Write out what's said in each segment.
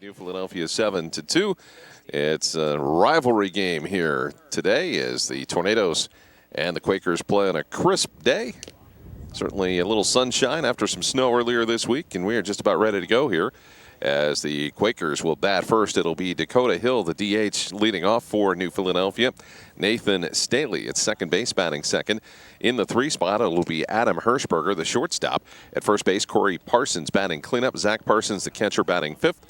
New Philadelphia 7-2. It's a rivalry game here today as the Tornadoes and the Quakers play on a crisp day. Certainly a little sunshine after some snow earlier this week, and we are just about ready to go here. As the Quakers will bat first, it'll be Dakota Hill, the DH, leading off for New Philadelphia. Nathan Staley at second base, batting second. In the 3 spot, it will be Adam Hirschberger, the shortstop. At first base, Corey Parsons batting cleanup. Zach Parsons, the catcher, batting fifth.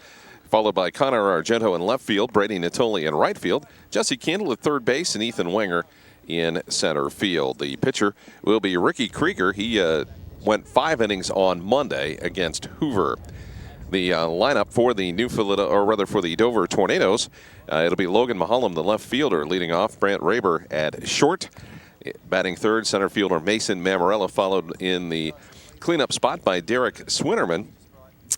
Followed by Connor Argento in left field, Brady Natoli in right field, Jesse Kendall at third base, and Ethan Wenger in center field. The pitcher will be Ricky Krieger. He went 5 innings on Monday against Hoover. The lineup for the for the Dover Tornadoes, it'll be Logan Mahalam, the left fielder, leading off. Brant Raber at short, batting third. Center fielder Mason Mamarella, followed in the cleanup spot by Derek Swinnerman.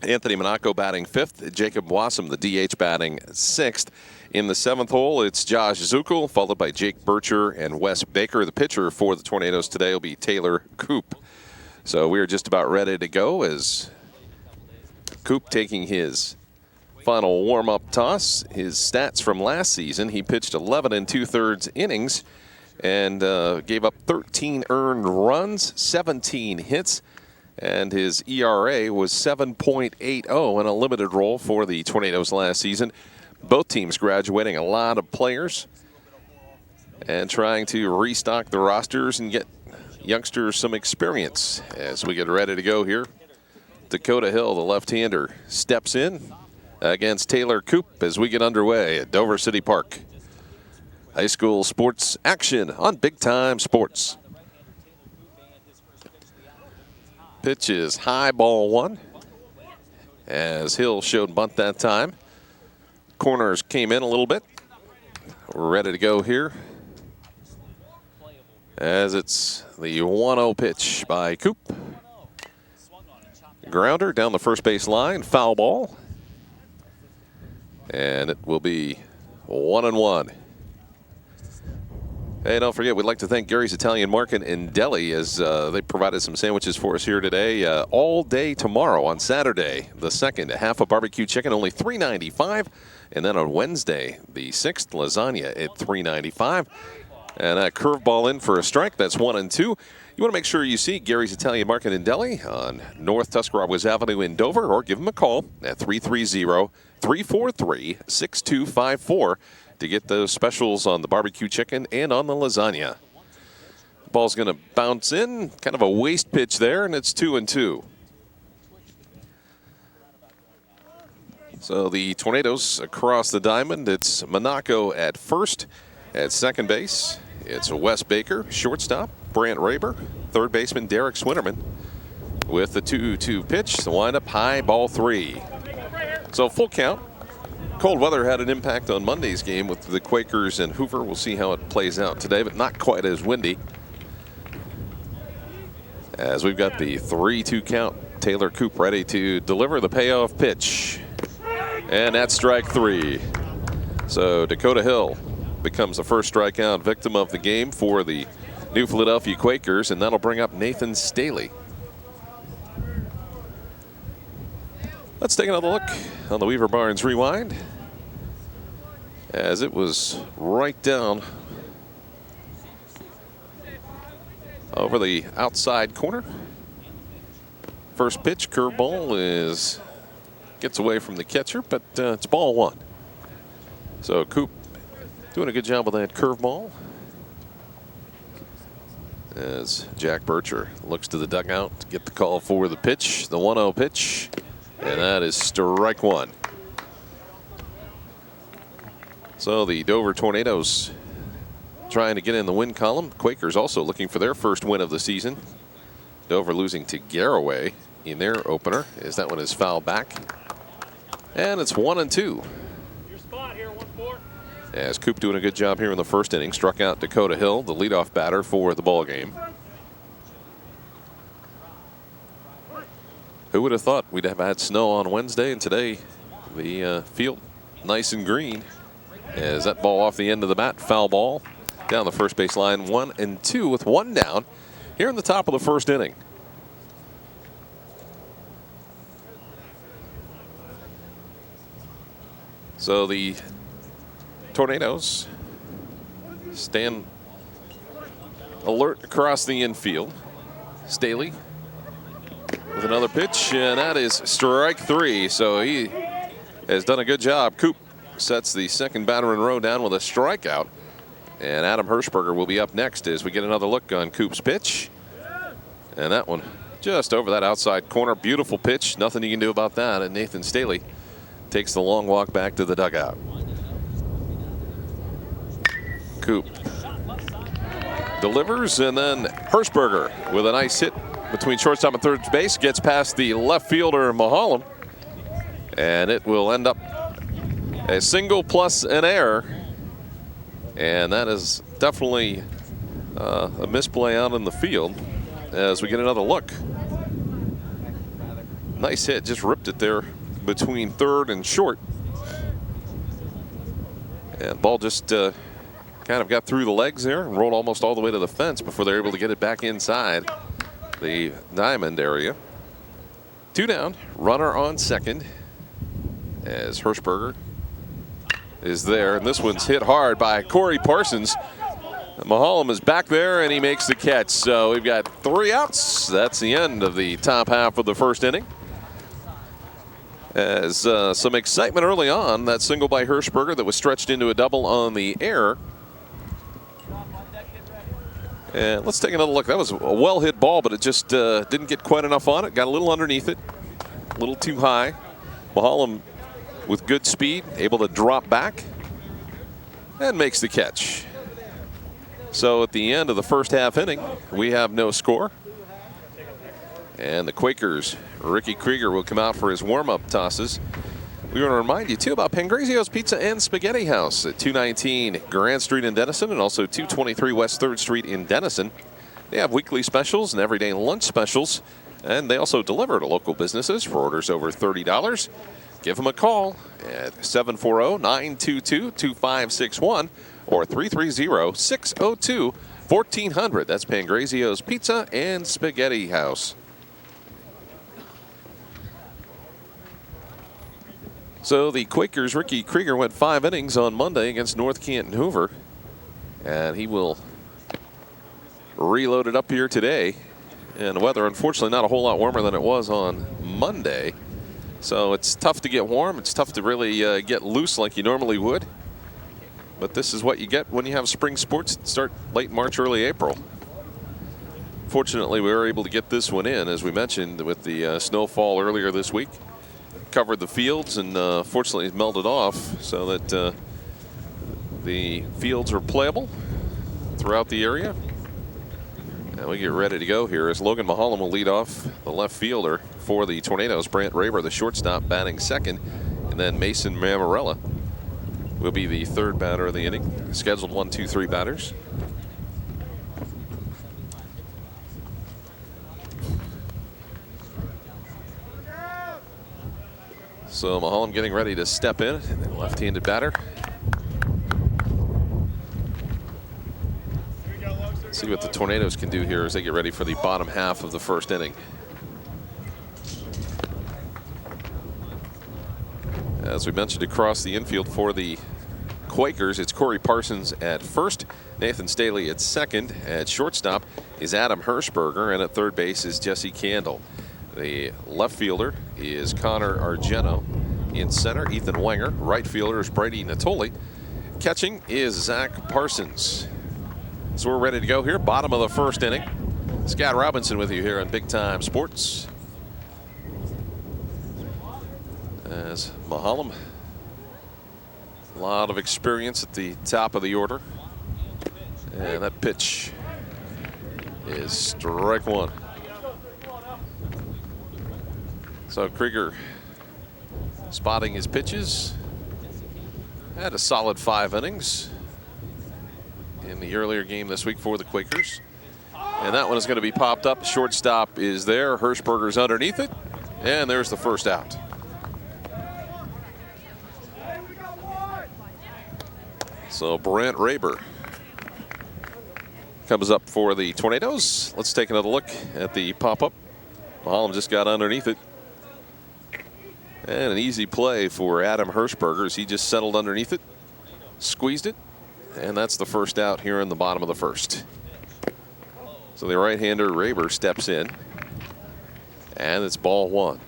Anthony Monaco batting fifth. Jacob Wassam, the DH, batting sixth. In the 7th hole, it's Josh Zuckel, followed by Jake Bircher and Wes Baker. The pitcher for the Tornadoes today will be Taylor Coop. So we are just about ready to go as Coop taking his final warm-up toss. His stats from last season, he pitched 11 2/3 innings and gave up 13 earned runs, 17 hits. And his ERA was 7.80 in a limited role for the Tornadoes last season. Both teams graduating a lot of players and trying to restock the rosters and get youngsters some experience as we get ready to go here. Dakota Hill, the left-hander, steps in against Taylor Coop as we get underway at Dover City Park. High school sports action on Big Time Sports. Pitch is high, ball 1, as Hill showed bunt that time. Corners came in a little bit. We're ready to go here as it's the 1-0 pitch by Coop. Grounder down the first base line, foul ball. And it will be 1-1. Hey, don't forget, we'd like to thank Gary's Italian Market in Delhi as they provided some sandwiches for us here today. All day tomorrow on Saturday, the 2nd, half a barbecue chicken, only $3.95. And then on Wednesday, the 6th, lasagna at $3.95. And a curveball in for a strike. That's 1-2. You want to make sure you see Gary's Italian Market in Delhi on North Tuscarawas Avenue in Dover, or give them a call at 330-343-6254. to get those specials on the barbecue chicken and on the lasagna. Ball's going to bounce in, kind of a waste pitch there, and it's 2-2. So the Tornadoes across the diamond, it's Monaco at first. At second base, it's Wes Baker, shortstop, Brant Raber, third baseman Derek Swinnerman. With the 2-2 pitch, the windup high, ball 3. So full count. Cold weather had an impact on Monday's game with the Quakers and Hoover. We'll see how it plays out today, but not quite as windy. As we've got the 3-2 count, Taylor Coop ready to deliver the payoff pitch. And that's strike 3. So Dakota Hill becomes the first strikeout victim of the game for the New Philadelphia Quakers, and that'll bring up Nathan Staley. Let's take another look on the Weaver Barnes Rewind, as it was right down over the outside corner. First pitch, curveball, gets away from the catcher, but it's ball 1. So Coop doing a good job with that curveball, as Jack Bircher looks to the dugout to get the call for the pitch, the 1-0 pitch. And that is strike 1. So the Dover Tornadoes trying to get in the win column. Quakers also looking for their first win of the season. Dover losing to Garaway in their opener, as that one is fouled back. And it's 1-2. Your spot here, 1-4. As Coop doing a good job here in the first inning, struck out Dakota Hill, the leadoff batter for the ball game. Who would have thought we'd have had snow on Wednesday, and today the field nice and green. As that ball off the end of the bat, foul ball down the first base line, 1-2 with 1 down here in the top of the first inning. So the Tornadoes stand alert across the infield. Staley with another pitch, and that is strike 3. So he has done a good job. Coop sets the second batter in a row down with a strikeout. And Adam Hirschberger will be up next as we get another look on Coop's pitch. And that one just over that outside corner. Beautiful pitch. Nothing you can do about that. And Nathan Staley takes the long walk back to the dugout. Coop delivers, and then Hirschberger with a nice hit between shortstop and third base gets past the left fielder Mahalam, and it will end up a single plus an error, and that is definitely a misplay out in the field as we get another look. Nice hit, just ripped it there between third and short, and ball just kind of got through the legs there and rolled almost all the way to the fence before they're able to get it back inside the diamond area. 2 down, runner on second as Hirschberger is there, and this one's hit hard by Corey Parsons. Mahalam is back there, and he makes the catch. So we've got 3 outs. That's the end of the top half of the first inning. As some excitement early on, that single by Hirschberger that was stretched into a double on the air. And let's take another look. That was a well-hit ball, but it just didn't get quite enough on it. Got a little underneath it, a little too high. Mahalam with good speed, able to drop back and makes the catch. So at the end of the first half inning, we have no score. And the Quakers, Ricky Krieger will come out for his warm-up tosses. We want to remind you, too, about Pangrazio's Pizza and Spaghetti House at 219 Grant Street in Denison and also 223 West 3rd Street in Denison. They have weekly specials and everyday lunch specials, and they also deliver to local businesses for orders over $30. Give them a call at 740-922-2561 or 330-602-1400. That's Pangrazio's Pizza and Spaghetti House. So the Quakers' Ricky Krieger went 5 innings on Monday against North Canton Hoover, and he will reload it up here today. And the weather, unfortunately, not a whole lot warmer than it was on Monday. So it's tough to get warm. It's tough to really get loose like you normally would. But this is what you get when you have spring sports that start late March, early April. Fortunately, we were able to get this one in, as we mentioned, with the snowfall earlier this week. Covered the fields and fortunately it melted off so that the fields are playable throughout the area. And we get ready to go here as Logan Mahalam will lead off, the left fielder for the Tornadoes. Brant Raber, the shortstop, batting second, and then Mason Mamarella will be the third batter of the inning. Scheduled 1, 2, 3 batters. So Mahalam getting ready to step in, left-handed batter. See what the Tornadoes can do here as they get ready for the bottom half of the first inning. As we mentioned, across the infield for the Quakers, it's Corey Parsons at first, Nathan Staley at second. At shortstop is Adam Hirschberger, and at third base is Jesse Candle. The left fielder is Connor Argento. In center, Ethan Wenger. Right fielder is Brady Natoli. Catching is Zach Parsons. So we're ready to go here. Bottom of the first inning. Scott Robinson with you here on Big Time Sports. As Mahalam, a lot of experience at the top of the order. And that pitch is strike 1. So Krieger spotting his pitches. Had a solid 5 innings in the earlier game this week for the Quakers. And that one is going to be popped up. Shortstop is there. Hirschberger's underneath it. And there's the first out. So Brant Raber comes up for the Tornadoes. Let's take another look at the pop-up. Mahalam just got underneath it. And an easy play for Adam Hirschberger as he just settled underneath it, squeezed it, and that's the first out here in the bottom of the first. So the right-hander Raber steps in, and it's ball one.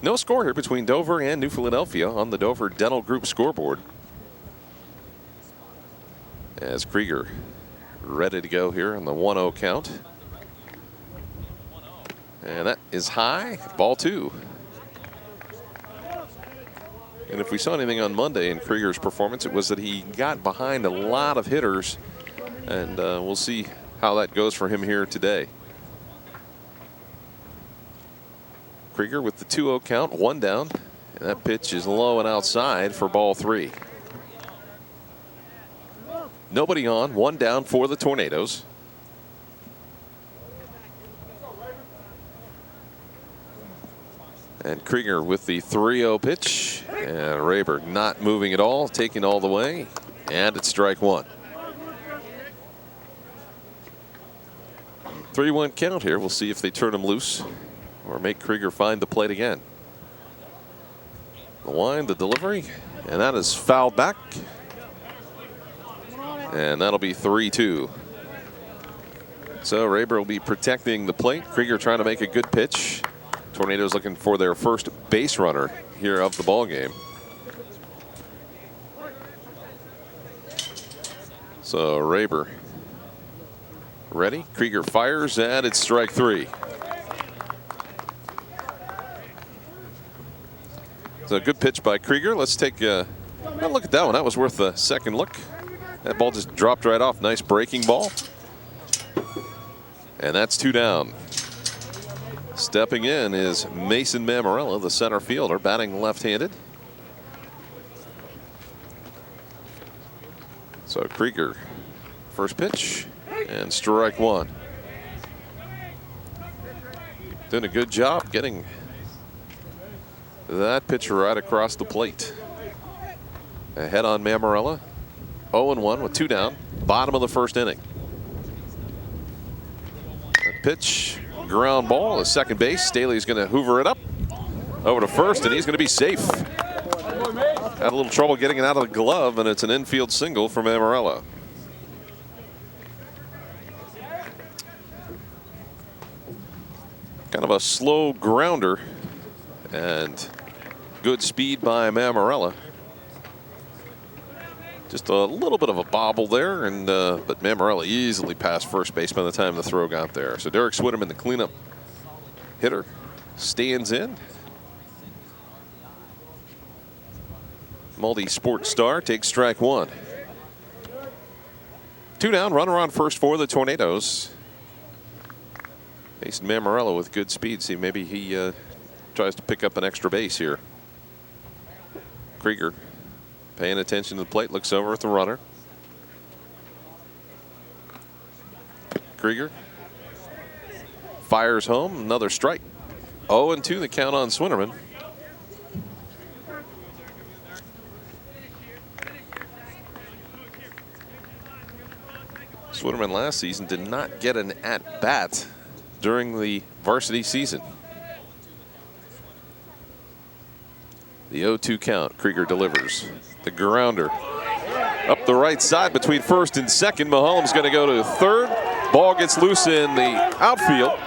No score here between Dover and New Philadelphia on the Dover Dental Group scoreboard. As Krieger ready to go here on the 1-0 count. And that is high, ball two. And if we saw anything on Monday in Krieger's performance, it was that he got behind a lot of hitters, and we'll see how that goes for him here today. Krieger with the 2-0 count, one down, and that pitch is low and outside for ball three. Nobody on, one down for the Tornadoes. And Krieger with the 3-0 pitch, and Raber not moving at all, taking all the way, and it's strike one. 3-1 count here. We'll see if they turn him loose or make Krieger find the plate again. The wind, the delivery, and that is fouled back. And that'll be 3-2. So Raber will be protecting the plate. Krieger trying to make a good pitch. Tornadoes looking for their first base runner here of the ball game. So Raber ready. Krieger fires, and it's strike three. So a good pitch by Krieger. Let's take a look at that one. That was worth a second look. That ball just dropped right off. Nice breaking ball. And that's two down. Stepping in is Mason Mammarella, the center fielder, batting left-handed. So Krieger, first pitch, and strike one. Doing a good job getting that pitch right across the plate. Ahead on Mammarella. 0-1 with two down. Bottom of the first inning. That pitch, ground ball, is second base. Staley's going to hoover it up over to first, and he's going to be safe. Had a little trouble getting it out of the glove, and it's an infield single for Mammarella. Kind of a slow grounder, and good speed by Mammarella. Just a little bit of a bobble there, and but Mammarella easily passed first base by the time the throw got there. So Derek Switterman, the cleanup hitter, stands in. Multi-sport star takes strike one. Two down, runner on first for the Tornadoes. Mason Mammarella with good speed. See, maybe he tries to pick up an extra base here. Krieger paying attention to the plate, looks over at the runner. Krieger fires home, another strike. 0-2 the count on Swinnerman. Swinnerman last season did not get an at-bat during the varsity season. The 0-2 count. Krieger delivers the grounder up the right side between first and second. Maholm's going to go to third. Ball gets loose in the outfield.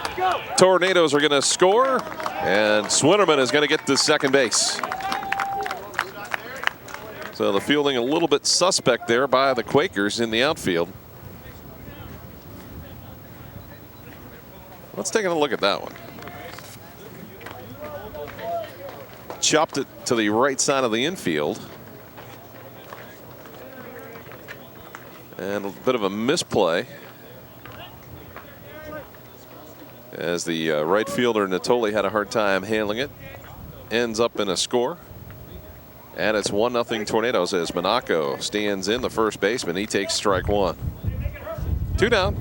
Tornadoes are going to score, and Swinnerman is going to get to second base. So the fielding a little bit suspect there by the Quakers in the outfield. Let's take a look at that one. Chopped it to the right side of the infield. And a bit of a misplay as the right fielder Natoli had a hard time handling it. Ends up in a score. And it's 1-0 Tornadoes as Monaco stands in, the first baseman. He takes strike one. Two down.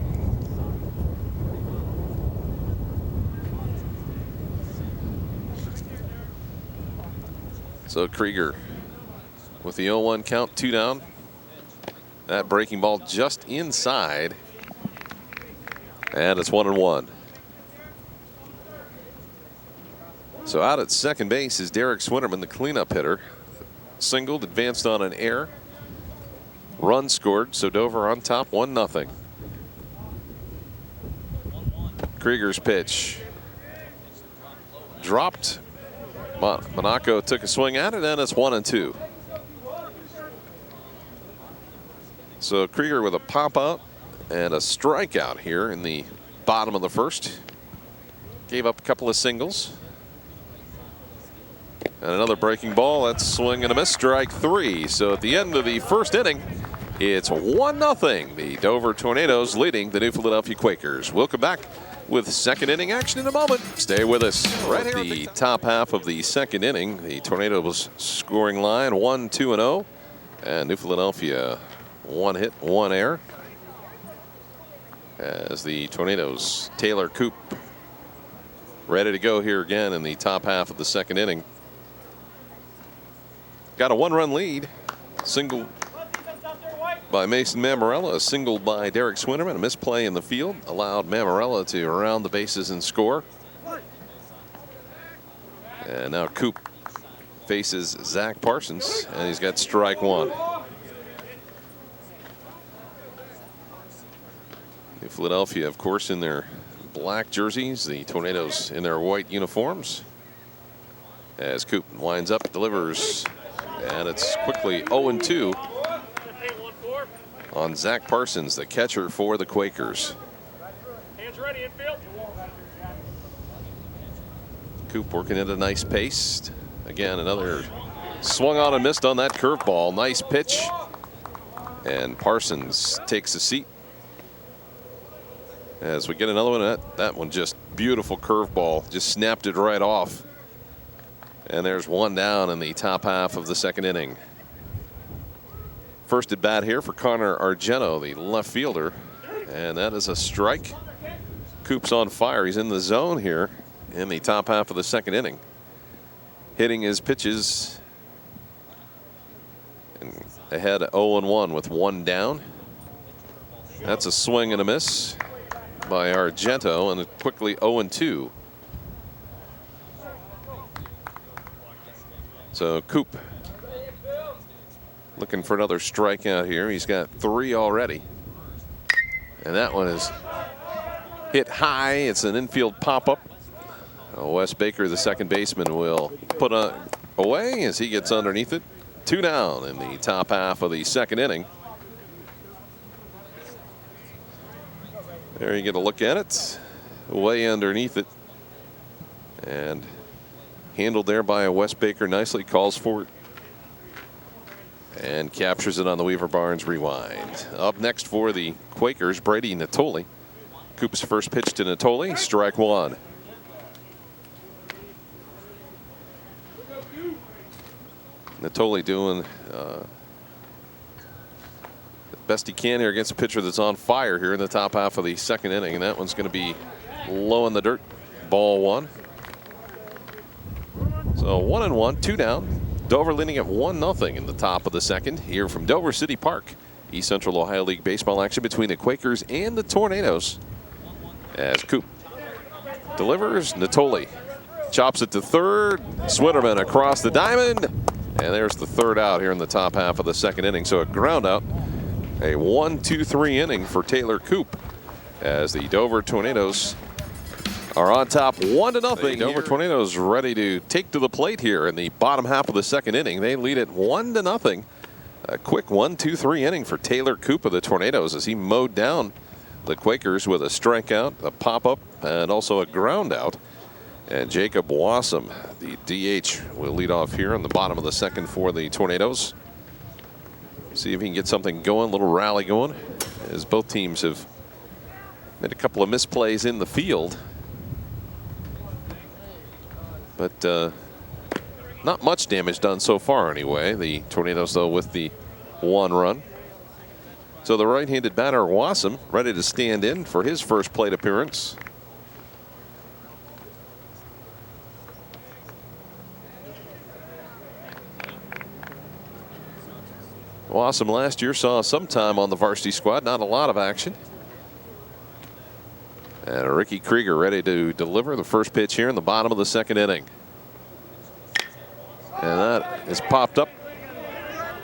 So Krieger with the 0-1 count, two down. That breaking ball just inside. And it's 1-1. So out at second base is Derek Swinnerman, the cleanup hitter. Singled, advanced on an error. Run scored, so Dover on top 1-0. Krieger's pitch dropped. Monaco took a swing at it, and it's 1-2. So Krieger with a pop out and a strikeout here in the bottom of the first. Gave up a couple of singles. And another breaking ball. That's swing and a miss. Strike 3. So at the end of the first inning, it's 1-0. The Dover Tornadoes leading the New Philadelphia Quakers. We'll come back with second inning action in a moment. Stay with us. Right here at the top half of the second inning, the Tornadoes scoring line 1-2-0. And New Philadelphia 1 hit, 1 error. As the Tornadoes, Taylor Coop ready to go here again in the top half of the second inning. Got a 1-run lead. Single by Mason Mammarella, a single by Derek Swinnerman. A misplay in the field allowed Mammarella to round the bases and score. And now Coop faces Zach Parsons, and he's got strike 1. New Philadelphia, of course, in their black jerseys, the Tornadoes in their white uniforms. As Coop winds up, delivers, and it's quickly 0-2 on Zach Parsons, the catcher for the Quakers. Hands ready, infield. Coop working at a nice pace. Again, another swung on and missed on that curveball. Nice pitch. And Parsons takes a seat. As we get another one, that one just beautiful curveball. Just snapped it right off. And there's one down in the top half of the second inning. First at bat here for Connor Argento, the left fielder. And that is a strike. Coop's on fire. He's in the zone here in the top half of the second inning. Hitting his pitches. And ahead 0-1 with 1 down. That's a swing and a miss by Argento, and quickly 0-2. So Coop looking for another strikeout here. He's got 3 already. And that one is hit high. It's an infield pop-up. Wes Baker, the second baseman, will put away as he gets underneath it. 2 down in the top half of the second inning. There you get a look at it. Way underneath it. And handled there by Wes Baker. Nicely calls for it. And captures it on the Weaver Barnes rewind. Up next for the Quakers, Brady Natoli. Coop's first pitch to Natoli. Strike 1. Natoli doing the best he can here against a pitcher that's on fire here in the top half of the second inning. And that one's going to be low in the dirt. Ball 1. So 1-1, 2 down. Dover leading at 1-0 in the top of the second here from Dover City Park. East Central Ohio League baseball action between the Quakers and the Tornadoes. As Coop delivers, Natoli chops it to third. Swinnerman across the diamond. And there's the third out here in the top half of the second inning. So a ground out. A 1-2-3 inning for Taylor Coop as the Dover Tornadoes are on top 1-0. The Dover Tornadoes ready to take to the plate here in the bottom half of the second inning. They lead it 1-0. A quick 1-2-3 inning for Taylor Coop of the Tornadoes as he mowed down the Quakers with a strikeout, a pop-up, and also a ground out. And Jacob Wassam, the DH, will lead off here in the bottom of the second for the Tornadoes. See if he can get something going, a little rally going, as both teams have made a couple of misplays in the field. But not much damage done so far anyway. The Tornadoes, though, with the 1 run. So the right-handed batter, Wassam, ready to stand in for his first plate appearance. Wassam last year saw some time on the varsity squad, not a lot of action. And Ricky Krieger ready to deliver the first pitch here in the bottom of the second inning. is popped up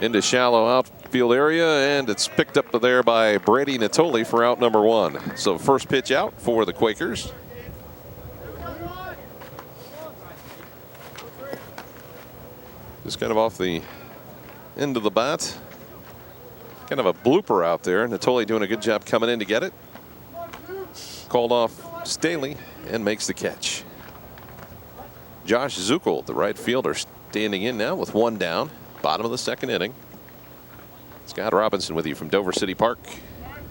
into shallow outfield area, and it's picked up there by Brady Natoli for out number 1. So first pitch out for the Quakers. Just kind of off the end of the bat. Kind of a blooper out there. Natoli doing a good job coming in to get it. Called off Staley and makes the catch. Josh Zuckel, the right fielder, standing in now with 1 down. Bottom of the 2nd inning. Scott Robinson with you from Dover City Park.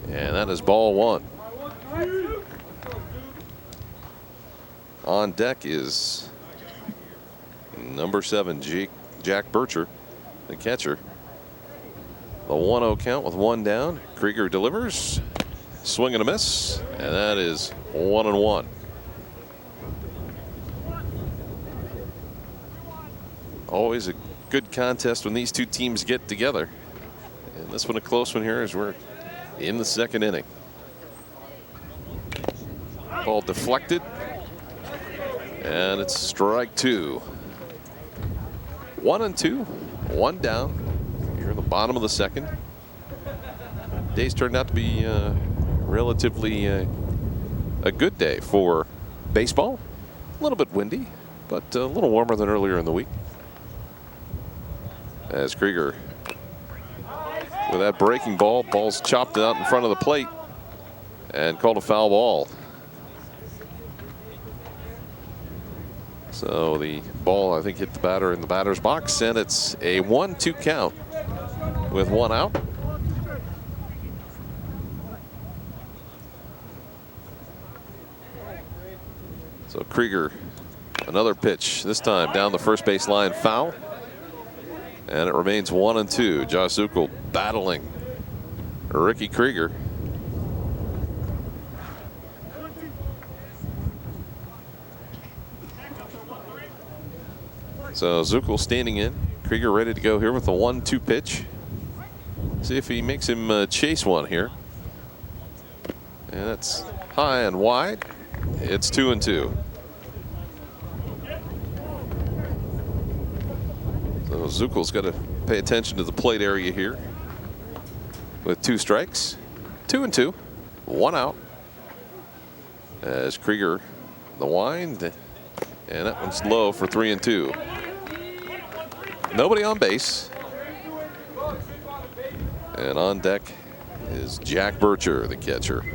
And that is ball 1. On deck is number 7, Jack Bircher, the catcher. The 1-0 count with 1 down. Krieger delivers. Swing and a miss. And that is 1-1. Always a good contest when these two teams get together. And this one a close one here as we're in the 2nd inning. Ball deflected. And it's strike 2. 1-2. 1 down. Here in the bottom of the 2nd. Day's turned out to be relatively a good day for baseball. A little bit windy, but a little warmer than earlier in the week. As Krieger with that breaking ball, ball's chopped out in front of the plate and called a foul ball. So the ball, I think, hit the batter in the batter's box, and it's a 1-2 count with 1 out. So Krieger, another pitch, this time down the first base line, foul. And it remains 1-2. Josh Zuckel battling Ricky Krieger. So Zuckel standing in. Krieger ready to go here with a 1-2 pitch. See if he makes him chase one here. And that's high and wide. It's 2-2. So Zuckel's got to pay attention to the plate area here. With 2 strikes. 2-2. 1 out. As Krieger the wind. And that one's low for 3-2. Nobody on base. And on deck is Jack Bircher, the catcher.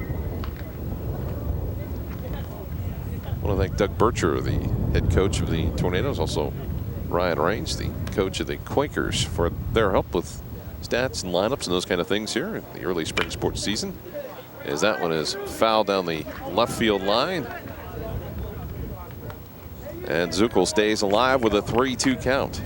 I want to thank Doug Bircher, the head coach of the Tornadoes, also Ryan Range, the coach of the Quakers, for their help with stats and lineups and those kind of things here in the early spring sports season. As that one is fouled down the left field line. And Zuckel stays alive with a 3-2 count.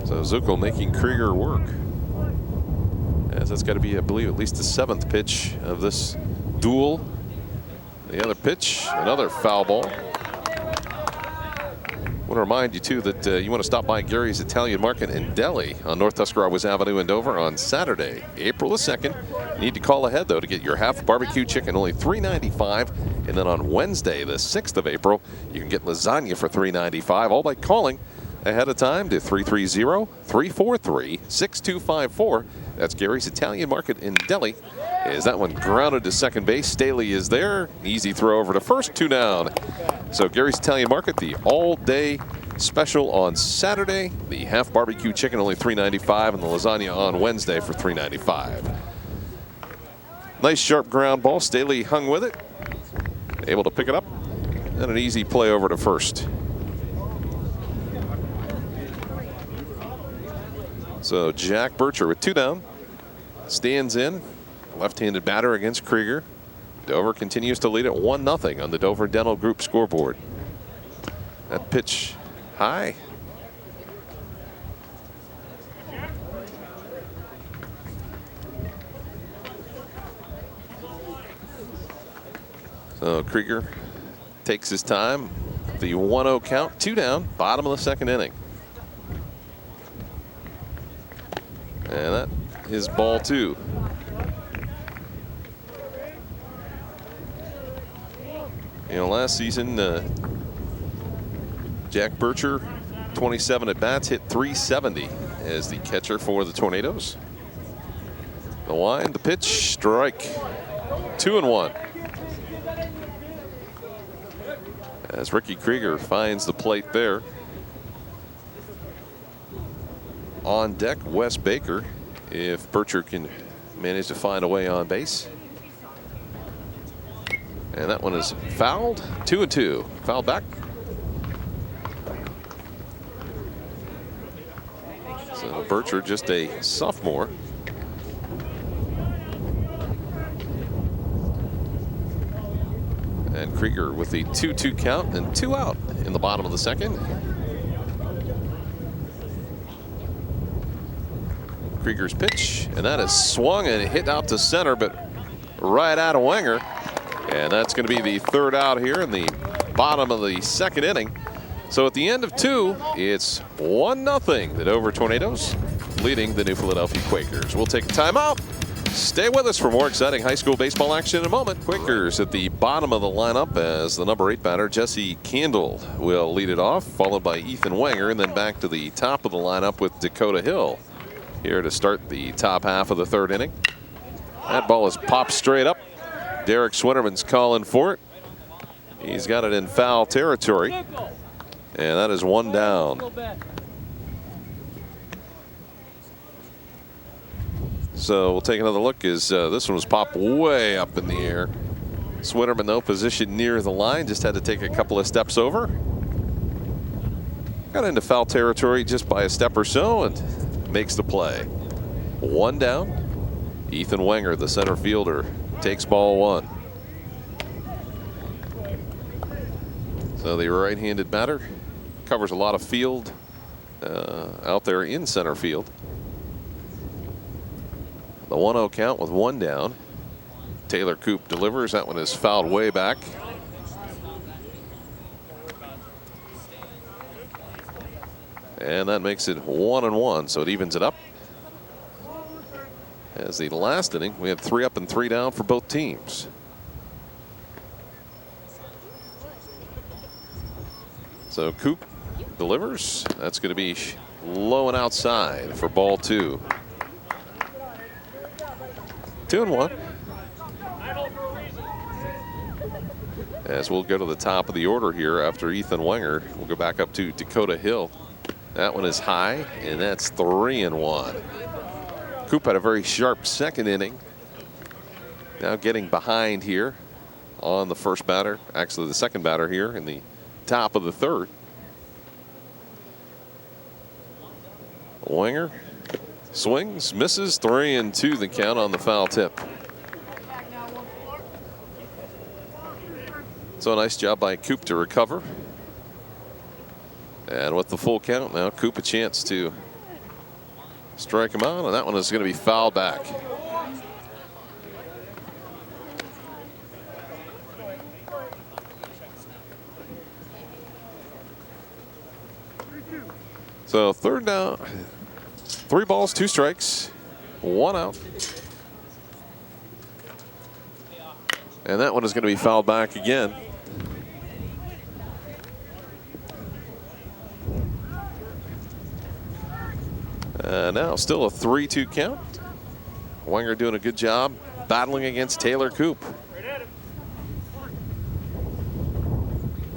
So Zuckel making Krieger work. As that's got to be, I believe, at least the 7th pitch of this duel. The other pitch, another foul ball. I want to remind you, too, that you want to stop by Gary's Italian Market in Delhi on North Tuscarawas Avenue in Dover on Saturday, April the 2nd. You need to call ahead, though, to get your half barbecue chicken, only $3.95. And then on Wednesday, the 6th of April, you can get lasagna for $3.95, all by calling ahead of time to 330-343-6254. That's Gary's Italian Market in Delhi. Is that one grounded to second base? Staley is there. Easy throw over to first, 2 down. So Gary's Italian Market, the all-day special on Saturday. The half barbecue chicken, only $3.95, and the lasagna on Wednesday for $3.95. Nice sharp ground ball. Staley hung with it. Able to pick it up. And an easy play over to first. So Jack Bircher with 2 down. Stands in. Left-handed batter against Krieger. Dover continues to lead at 1-0 on the Dover Dental Group scoreboard. That pitch high. So Krieger takes his time. The 1-0 count, 2 down, bottom of the 2nd inning. And that is ball 2. Last season, Jack Bircher, 27 at bats, hit .370 as the catcher for the Tornadoes. The wind, the pitch, strike. 2-1. As Ricky Krieger finds the plate there. On deck, Wes Baker, if Bircher can manage to find a way on base. And that one is fouled. 2-2. Fouled back. So Bircher, just a sophomore. And Krieger with the 2-2 count and 2 out in the bottom of the second. Krieger's pitch, and that is swung and hit out to center, but right out of Wenger. And that's going to be the 3rd out here in the bottom of the second inning. So at the end of 2, it's 1-0. The Dover Tornadoes leading the New Philadelphia Quakers. We'll take a timeout. Stay with us for more exciting high school baseball action in a moment. Quakers at the bottom of the lineup as the number 8 batter, Jesse Candle, will lead it off, followed by Ethan Wenger, and then back to the top of the lineup with Dakota Hill here to start the top half of the 3rd inning. That ball is popped straight up. Derek Swinterman's calling for it. He's got it in foul territory, and that is 1 down. So we'll take another look as this one was popped way up in the air. Swinterman, though, positioned near the line, just had to take a couple of steps over. Got into foul territory just by a step or so and makes the play. 1 down. Ethan Wenger, the center fielder, takes ball 1. So the right-handed batter covers a lot of field out there in center field. The 1-0 count with 1 down. Taylor Coop delivers. That one is fouled way back. And that makes it 1-1, so it evens it up. As the last inning, we had 3 up and 3 down for both teams. So Coop delivers. That's going to be low and outside for ball 2. 2-1. As we'll go to the top of the order here after Ethan Wenger, we'll go back up to Dakota Hill. That one is high, and that's 3-1. Coop had a very sharp second inning. Now getting behind here on the first batter, actually the second batter here in the top of the 3rd. Wenger swings, misses, 3-2 the count on the foul tip. So a nice job by Coop to recover. And with the full count now, Coop a chance to strike him out, and that one is going to be fouled back. So 3rd down, 3 balls, 2 strikes, 1 out. And that one is going to be fouled back again. Now still a 3-2 count. Wenger doing a good job battling against Taylor Coop.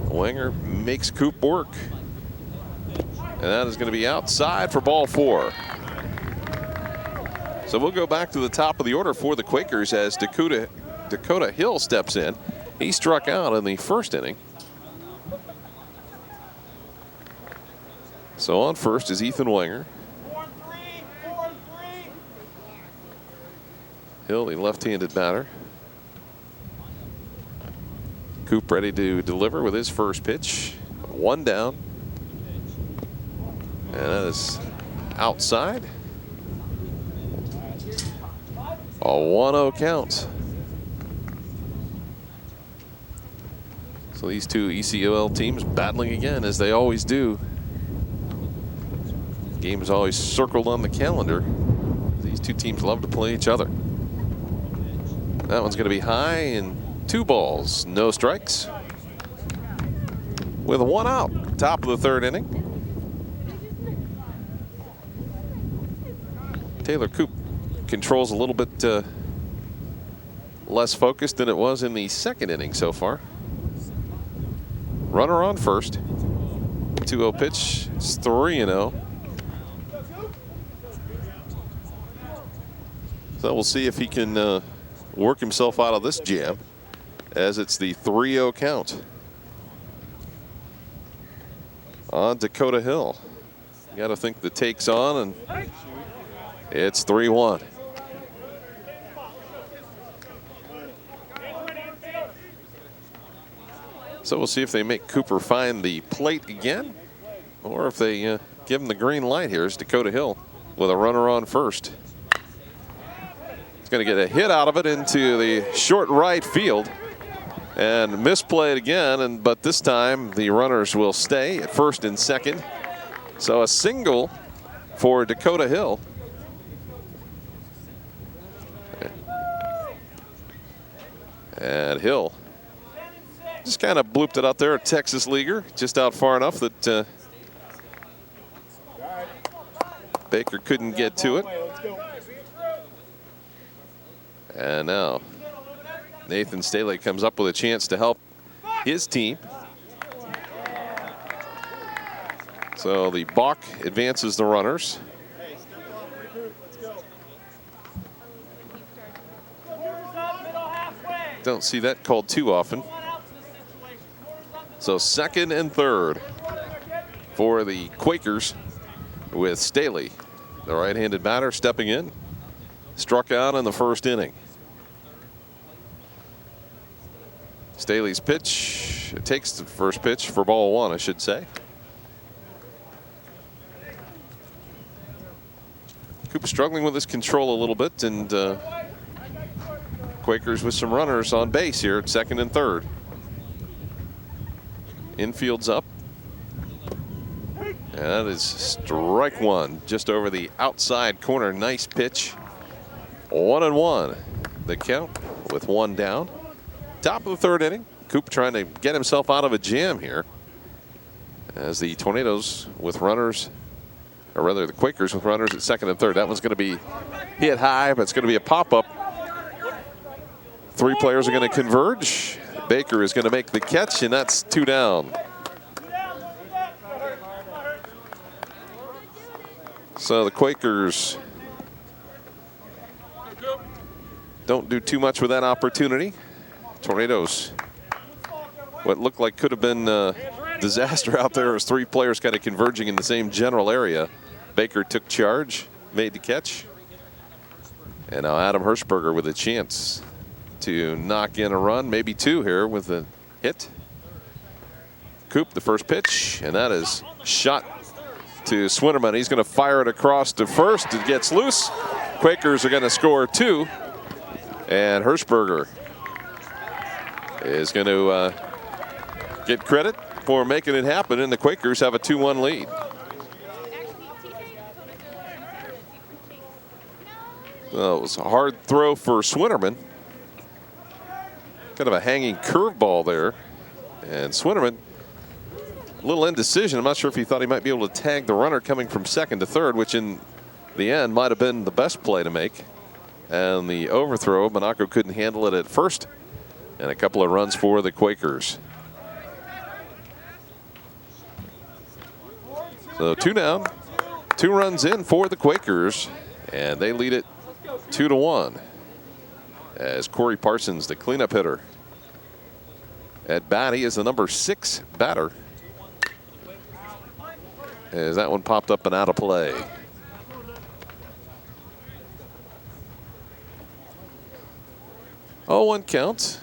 Wenger makes Coop work. And that is going to be outside for ball 4. So we'll go back to the top of the order for the Quakers as Dakota Hill steps in. He struck out in the 1st inning. So on first is Ethan Wenger. Hill, the left-handed batter. Coop ready to deliver with his first pitch. 1 down. And that is outside. A 1-0 count. So these two ECOL teams battling again, as they always do. Game is always circled on the calendar. These two teams love to play each other. That one's going to be high and 2 balls, no strikes. with one out. Top of the third inning. Taylor Coop controls a little bit less focused than it was in the second inning so far. Runner on first. 2-0 pitch. It's 3-0. So we'll see if he can work himself out of this jam, as it's the 3-0 count on Dakota Hill. You got to think the take's on, and it's 3-1. So we'll see if they make Cooper find the plate again, or if they give him the green light. Here is Dakota Hill with a runner on first. He's going to get a hit out of it into the short right field and misplayed again, but this time the runners will stay at first and second. So a single for Dakota Hill. And Hill just kind of blooped it out there, a Texas leaguer, just out far enough that Baker couldn't get to it. And now Nathan Staley comes up with a chance to help his team. So the balk advances the runners. Don't see that called too often. So second and third for the Quakers, with Staley, the right-handed batter, stepping in. Struck out in the first inning. Staley's pitch, it takes the first pitch for ball one, I should say. Coop struggling with his control a little bit, and Quakers with some runners on base here at second and third. Infield's up. And that is strike one, just over the outside corner. Nice pitch. 1-1 the count with one down. Top of the third inning. Coop trying to get himself out of a jam here, as the Tornadoes with runners, or rather the Quakers with runners at second and third. That one's going to be hit high, but it's going to be a pop-up. Three players are going to converge. Baker is going to make the catch, and that's two down. So the Quakers don't do too much with that opportunity. Tornadoes, what looked like could have been a disaster out there, as three players kind of converging in the same general area. Baker took charge, made the catch. And now Adam Hirschberger with a chance to knock in a run, maybe two here with a hit. Coop, the first pitch, and that is shot to Swinnerman. He's going to fire it across to first. It gets loose. Quakers are going to score two, and Hirschberger is going to get credit for making it happen, and the Quakers have a 2-1 lead. Well, it was a hard throw for Swinnerman. Kind of a hanging curveball there. And Swinnerman, a little indecision. I'm not sure if he thought he might be able to tag the runner coming from second to third, which in the end might have been the best play to make. And the overthrow, Monaco couldn't handle it at first. And a couple of runs for the Quakers. So two down, 2 runs in for the Quakers, and they lead it 2-1. As Corey Parsons, the cleanup hitter, at bat. He is the number 6 batter, as that one popped up and out of play. Oh, 1 count.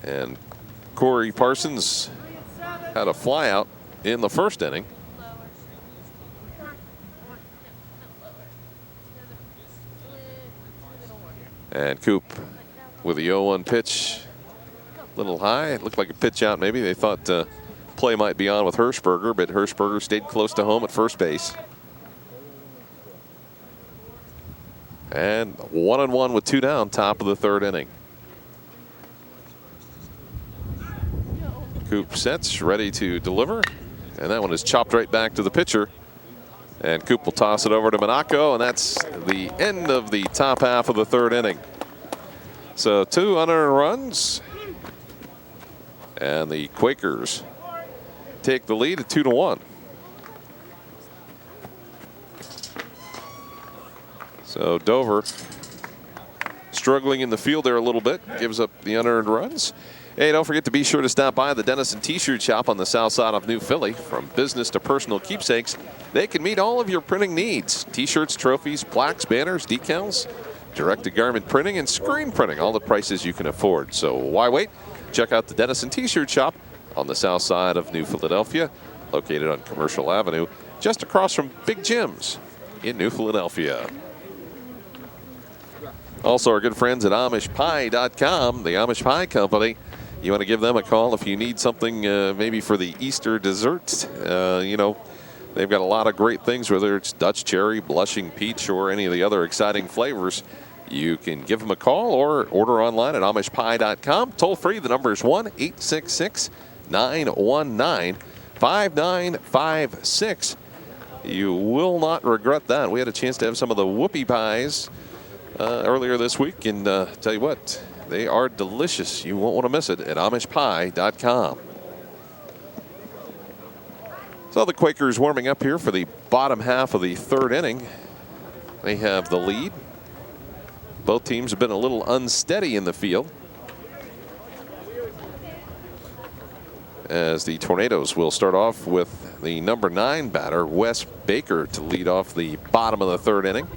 And Corey Parsons had a flyout in the first inning. And Coop with the 0-1 pitch, a little high. It looked like a pitch out maybe. They thought play might be on with Hirschberger, but Hirschberger stayed close to home at first base. And 1-1 with 2 down, top of the third inning. Coop sets, ready to deliver. And that one is chopped right back to the pitcher. And Coop will toss it over to Monaco, and that's the end of the top half of the third inning. So 2 unearned runs. And the Quakers take the lead at 2-1. So Dover struggling in the field there a little bit, gives up the unearned runs. Hey, don't forget to be sure to stop by the Dennison T-shirt shop on the south side of New Philly. From business to personal keepsakes, they can meet all of your printing needs. T-shirts, trophies, plaques, banners, decals, direct-to-garment printing, and screen printing, all the prices you can afford. So why wait? Check out the Dennison T-shirt shop on the south side of New Philadelphia, located on Commercial Avenue, just across from Big Jim's in New Philadelphia. Also, our good friends at AmishPie.com, the Amish Pie Company. You want to give them a call if you need something maybe for the Easter dessert. You know, they've got a lot of great things, whether it's Dutch cherry, blushing peach, or any of the other exciting flavors. You can give them a call or order online at AmishPie.com. Toll free, the number is 1-866-919-5956. You will not regret that. We had a chance to have some of the whoopie pies earlier this week, and tell you what, they are delicious. You won't want to miss it at AmishPie.com. So the Quakers warming up here for the bottom half of the third inning. They have the lead. Both teams have been a little unsteady in the field, as the Tornadoes will start off with the number 9 batter, Wes Baker, to lead off the bottom of the third inning.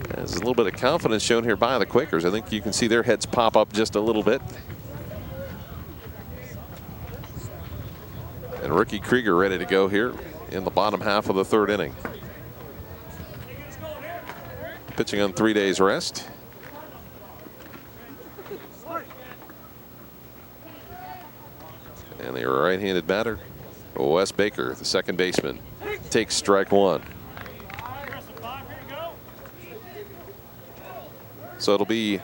There's a little bit of confidence shown here by the Quakers. I think you can see their heads pop up just a little bit. And Ricky Krieger ready to go here in the bottom half of the third inning. Pitching on 3 days rest. And the right-handed batter, Wes Baker, the second baseman, takes strike one. So it'll be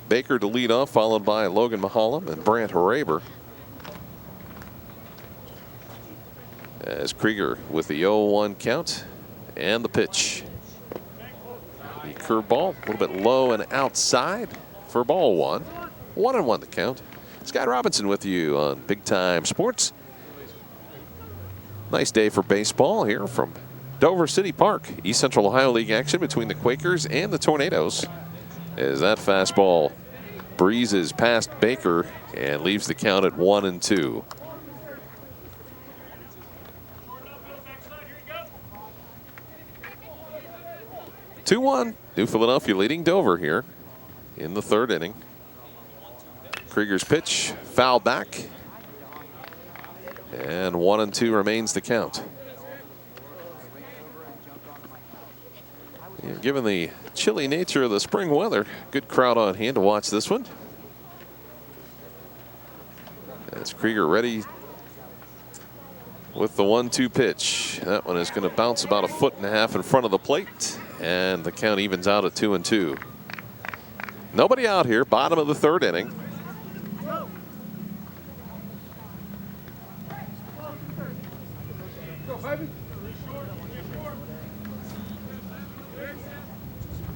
Baker to lead off, followed by Logan Mahalam and Brant Haraber. As Krieger with the 0-1 count and the pitch. The curveball a little bit low and outside for ball one. 1-1 the count. Scott Robinson with you on Big Time Sports. Nice day for baseball here from Dover City Park. East Central Ohio League action between the Quakers and the Tornadoes. As that fastball breezes past Baker and leaves the count at 1-2. New Philadelphia leading Dover here in the third inning. Krieger's pitch fouled back, and 1-2 remains the count. And given the chilly nature of the spring weather, good crowd on hand to watch this one. As Krieger ready with the 1-2 pitch. That one is going to bounce about 1.5 feet in front of the plate, and the count evens out at 2-2. Nobody out here, bottom of the third inning.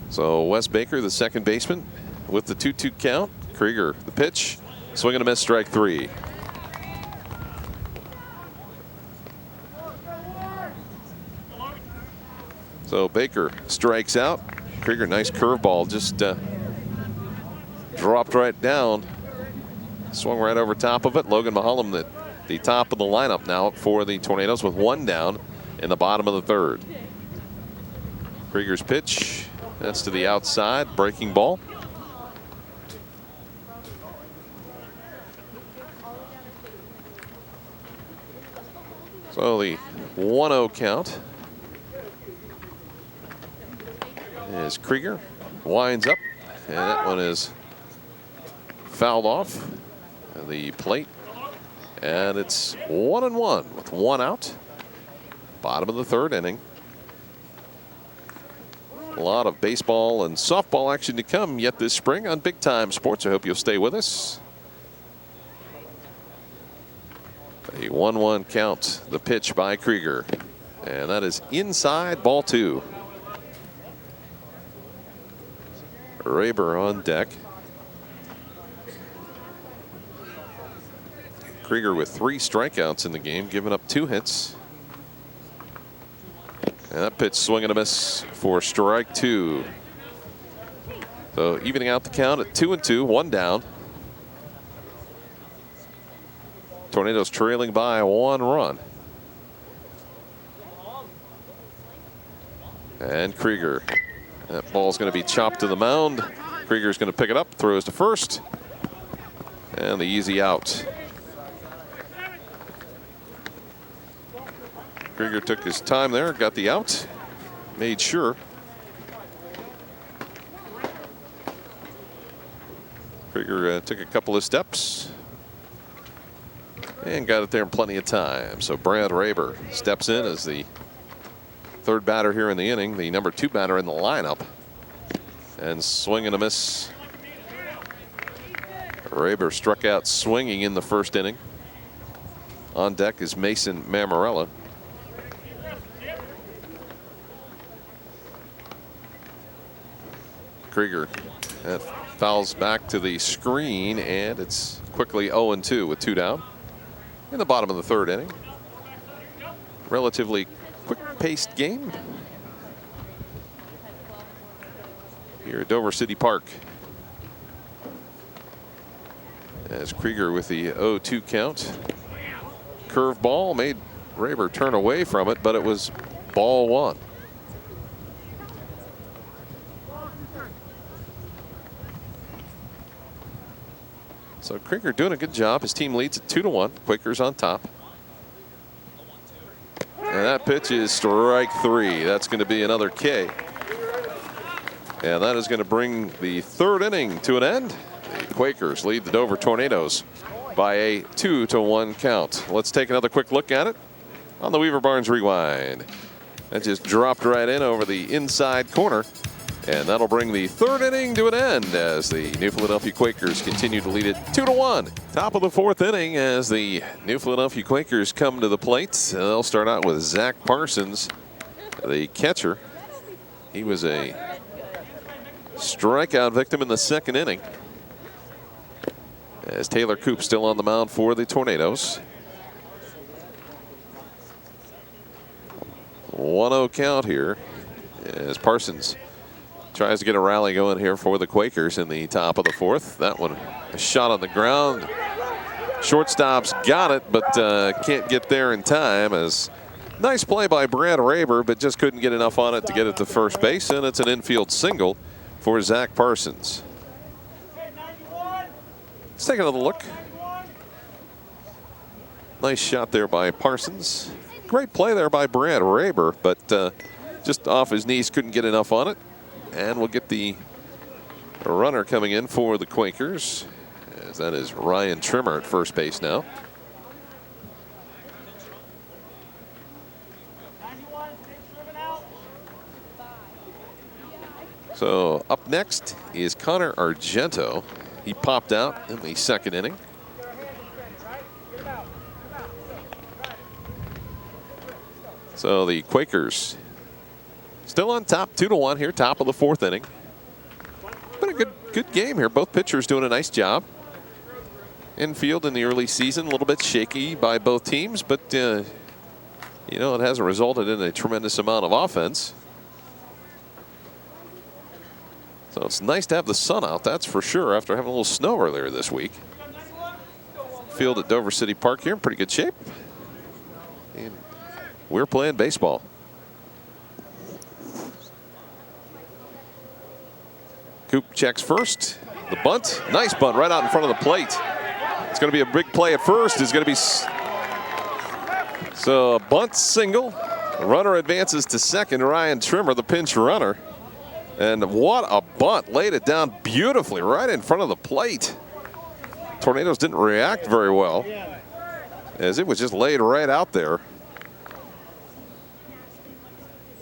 So Wes Baker, the second baseman, with the 2-2 count. Krieger, the pitch, swing and a miss, strike three. So Baker strikes out. Krieger, nice curveball, just dropped right down, swung right over top of it. Logan Mahalam at the top of the lineup now for the Tornadoes with one down in the bottom of the third. Krieger's pitch, that's to the outside, breaking ball. So the 1-0 count as Krieger winds up, and that one is fouled off the plate, and it's 1-1 with one out. Bottom of the third inning. A lot of baseball and softball action to come yet this spring on Big Time Sports. I hope you'll stay with us. A 1-1 count, the pitch by Krieger. And that is inside, ball 2. Raber on deck. Krieger with 3 strikeouts in the game, giving up 2 hits. And that pitch swing and a miss for strike 2. So evening out the count at 2-2, 1 down. Tornadoes trailing by 1 run. And Krieger. That ball's going to be chopped to the mound. Krieger's going to pick it up, throws to first. And the easy out. Krieger took his time there, got the out, made sure. Krieger took a couple of steps and got it there in plenty of time. So Brad Raber steps in as the 3rd batter here in the inning, the number 2 batter in the lineup. And swing and a miss. Raber struck out swinging in the 1st inning. On deck is Mason Mammarella. Krieger fouls back to the screen, and it's quickly 0-2 with 2 down in the bottom of the 3rd inning. Relatively quick-paced game here at Dover City Park. As Krieger with the 0-2 count. Curveball made Raber turn away from it, but it was ball 1. So Krieger doing a good job. His team leads at 2-1. Quakers on top. And that pitch is strike 3. That's going to be another K. And that is going to bring the 3rd inning to an end. The Quakers lead the Dover Tornadoes by a 2-1 count. Let's take another quick look at it on the Weaver Barnes Rewind. That just dropped right in over the inside corner. And that'll bring the 3rd inning to an end as the New Philadelphia Quakers continue to lead it 2-1. Top of the 4th inning as the New Philadelphia Quakers come to the plate. They'll start out with Zach Parsons, the catcher. He was a strikeout victim in the 2nd inning. As Taylor Coop still on the mound for the Tornadoes. 1-0 count here as Parsons tries to get a rally going here for the Quakers in the top of the 4th. That one, a shot on the ground. Shortstop's got it, but can't get there in time. As nice play by Brad Raber, but just couldn't get enough on it to get it to first base, and it's an infield single for Zach Parsons. Let's take another look. Nice shot there by Parsons. Great play there by Brad Raber, but just off his knees, couldn't get enough on it. And we'll get the runner coming in for the Quakers, as that is Ryan Trimmer at first base now. So up next is Connor Argento. He popped out in the 2nd inning. So the Quakers still on top, 2-1 here, top of the 4th inning. Been a good game here. Both pitchers doing a nice job. Infield in the early season, a little bit shaky by both teams, but you know, it hasn't resulted in a tremendous amount of offense. So it's nice to have the sun out, that's for sure, after having a little snow earlier this week. Field at Dover City Park here in pretty good shape. And we're playing baseball. Coop checks first. The bunt. Nice bunt right out in front of the plate. It's going to be a big play at first. It's going to be so a bunt single. The runner advances to 2nd. Ryan Trimmer, the pinch runner. And what a bunt. Laid it down beautifully right in front of the plate. Tornadoes didn't react very well, as it was just laid right out there.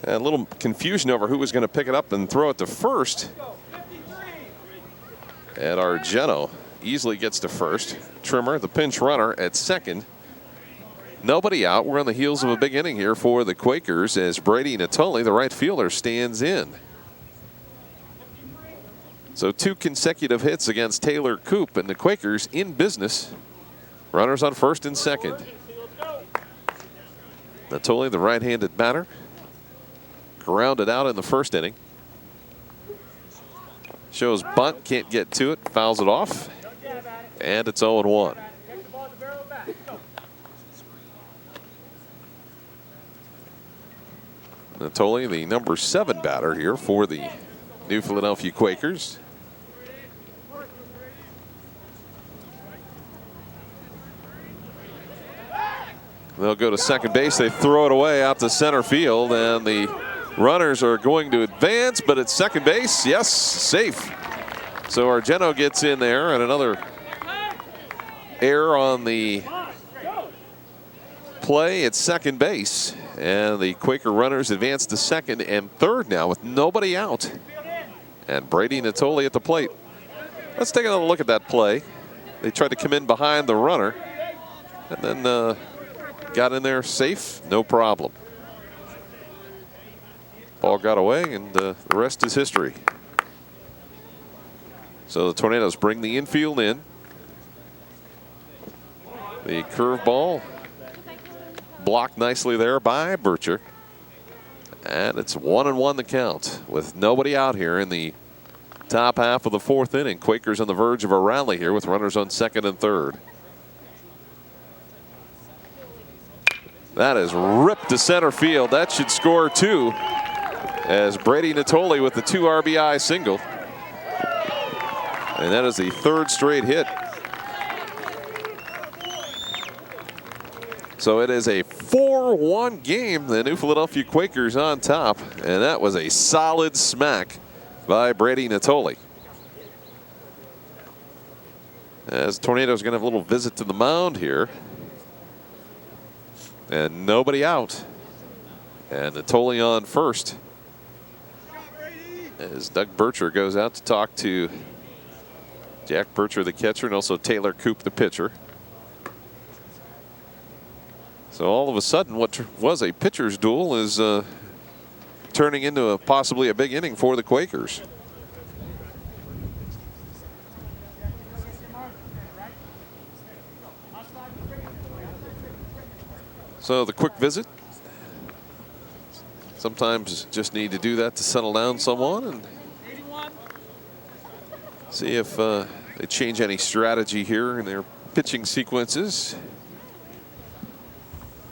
A little confusion over who was going to pick it up and throw it to first. And Argento easily gets to first. Trimmer, the pinch runner, at second. Nobody out. We're on the heels of a big inning here for the Quakers as Brady Natoli, the right fielder, stands in. So 2 consecutive hits against Taylor Coop, and the Quakers in business. Runners on first and second. Natoli, the right-handed batter, grounded out in the first inning. Shows bunt, can't get to it, fouls it off, and it's 0-1. Natoli, the number 7 batter here for the New Philadelphia Quakers. They'll go to second base. They throw it away out to center field, and the runners are going to advance, but at second base, yes, safe. So Argento gets in there, and another error on the play at second base. And the Quaker runners advance to second and third now with nobody out. And Brady Natoli at the plate. Let's take another look at that play. They tried to come in behind the runner and then got in there safe, no problem. Ball got away, and the rest is history. So the Tornadoes bring the infield in. The curveball blocked nicely there by Bircher. And it's 1-1 the count with nobody out here in the top half of the 4th inning. Quakers on the verge of a rally here with runners on second and third. That is ripped to center field. That should score 2 as Brady Natoli with the 2 RBI single. And that is the 3rd straight hit. So it is a 4-1 game. The New Philadelphia Quakers on top. And that was a solid smack by Brady Natoli. As Tornadoes going to have a little visit to the mound here. And nobody out. And Natoli on first. As Doug Bircher goes out to talk to Jack Bircher, the catcher, and also Taylor Coop, the pitcher. So all of a sudden, what was a pitcher's duel is turning into possibly a big inning for the Quakers. So the quick visit. Sometimes just need to do that to settle down someone and see if they change any strategy here in their pitching sequences.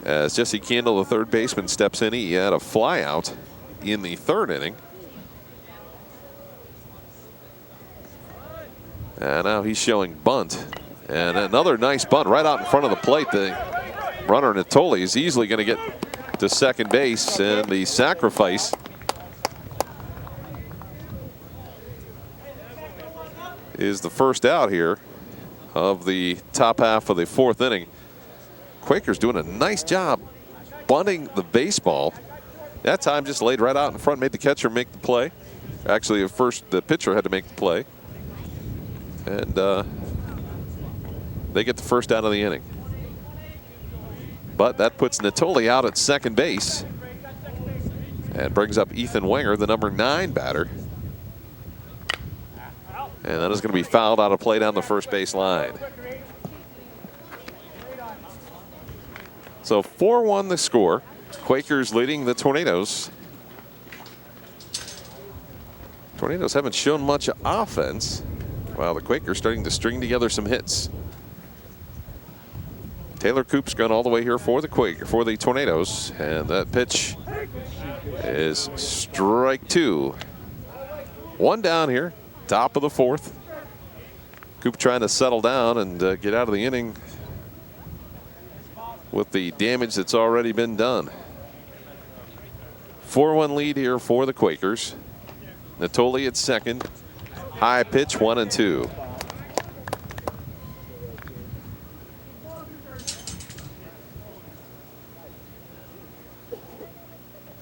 As Jesse Candle, the third baseman, steps in, he had a fly out in the 3rd inning. And now he's showing bunt. And another nice bunt right out in front of the plate. The runner Natoli is easily going to get to second base, and the sacrifice is the first out here of the top half of the 4th inning. Quakers doing a nice job bunting the baseball. That time just laid right out in front, made the catcher make the play. Actually, at first the pitcher had to make the play. And they get the first out of the inning. But that puts Natoli out at second base and brings up Ethan Wenger, the number 9 batter. And that is going to be fouled out of play down the first base line. So 4-1 the score. Quakers leading the Tornadoes. Tornadoes haven't shown much offense, while the Quakers starting to string together some hits. Taylor Coop's gone all the way here for the Tornadoes, and that pitch is strike 2. 1 down here, top of the 4th. Coop trying to settle down and get out of the inning with the damage that's already been done. 4-1 lead here for the Quakers. Natoli at second. High pitch, 1-2.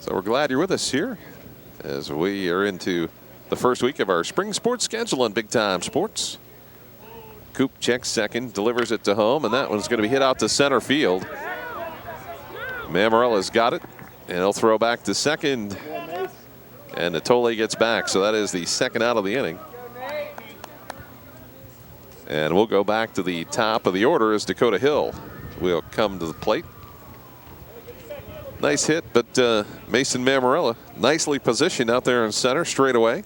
So we're glad you're with us here as we are into the first week of our spring sports schedule on Big Time Sports. Coop checks second, delivers it to home, and that one's going to be hit out to center field. Mammarella's got it, and he'll throw back to second, and Natoli gets back, so that is the second out of the inning. And we'll go back to the top of the order as Dakota Hill will come to the plate. Nice hit, but Mason Mammarella nicely positioned out there in center straight away.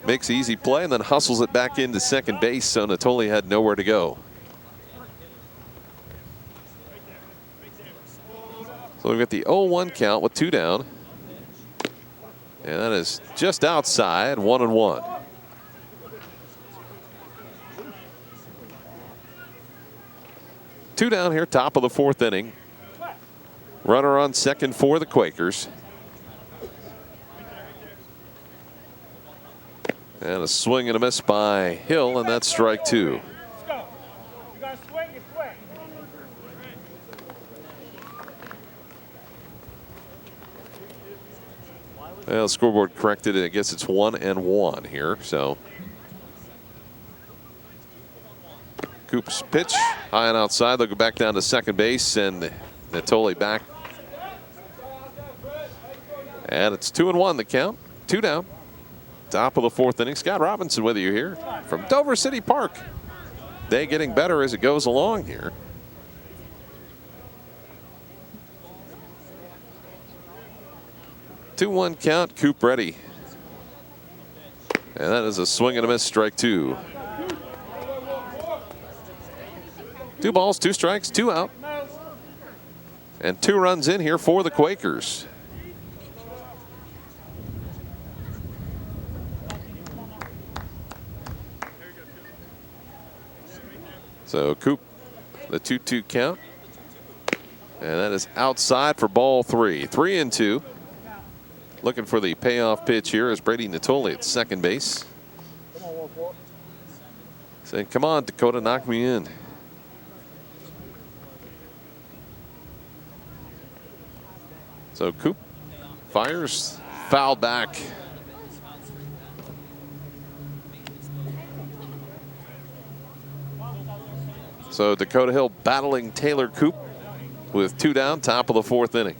Makes easy play and then hustles it back into second base, so Natoli had nowhere to go. So we've got the 0-1 count with 2 down. And that is just outside, 1-1. Two down here, top of the 4th inning. Runner on second for the Quakers. And a swing and a miss by Hill, and that's strike 2. Let's go. You got to swing, you swing. Well, the scoreboard corrected it. I guess it's 1-1 here. So Coop's pitch high and outside. They'll go back down to second base, and Natoli back. And it's 2-1 the count. 2 down. Top of the 4th inning. Scott Robinson with you here from Dover City Park. Day getting better as it goes along here. Two-one count. Coop ready. And that is a swing and a miss, strike 2. 2 balls, 2 strikes, 2 out. And 2 runs in here for the Quakers. So Coop, the 2-2 count. And that is outside for ball 3. 3-2. Looking for the payoff pitch here is Brady Natoli at second base. Saying, come on, Dakota, knock me in. So Coop fires, fouled back. So Dakota Hill battling Taylor Coop with 2 down, top of the 4th inning.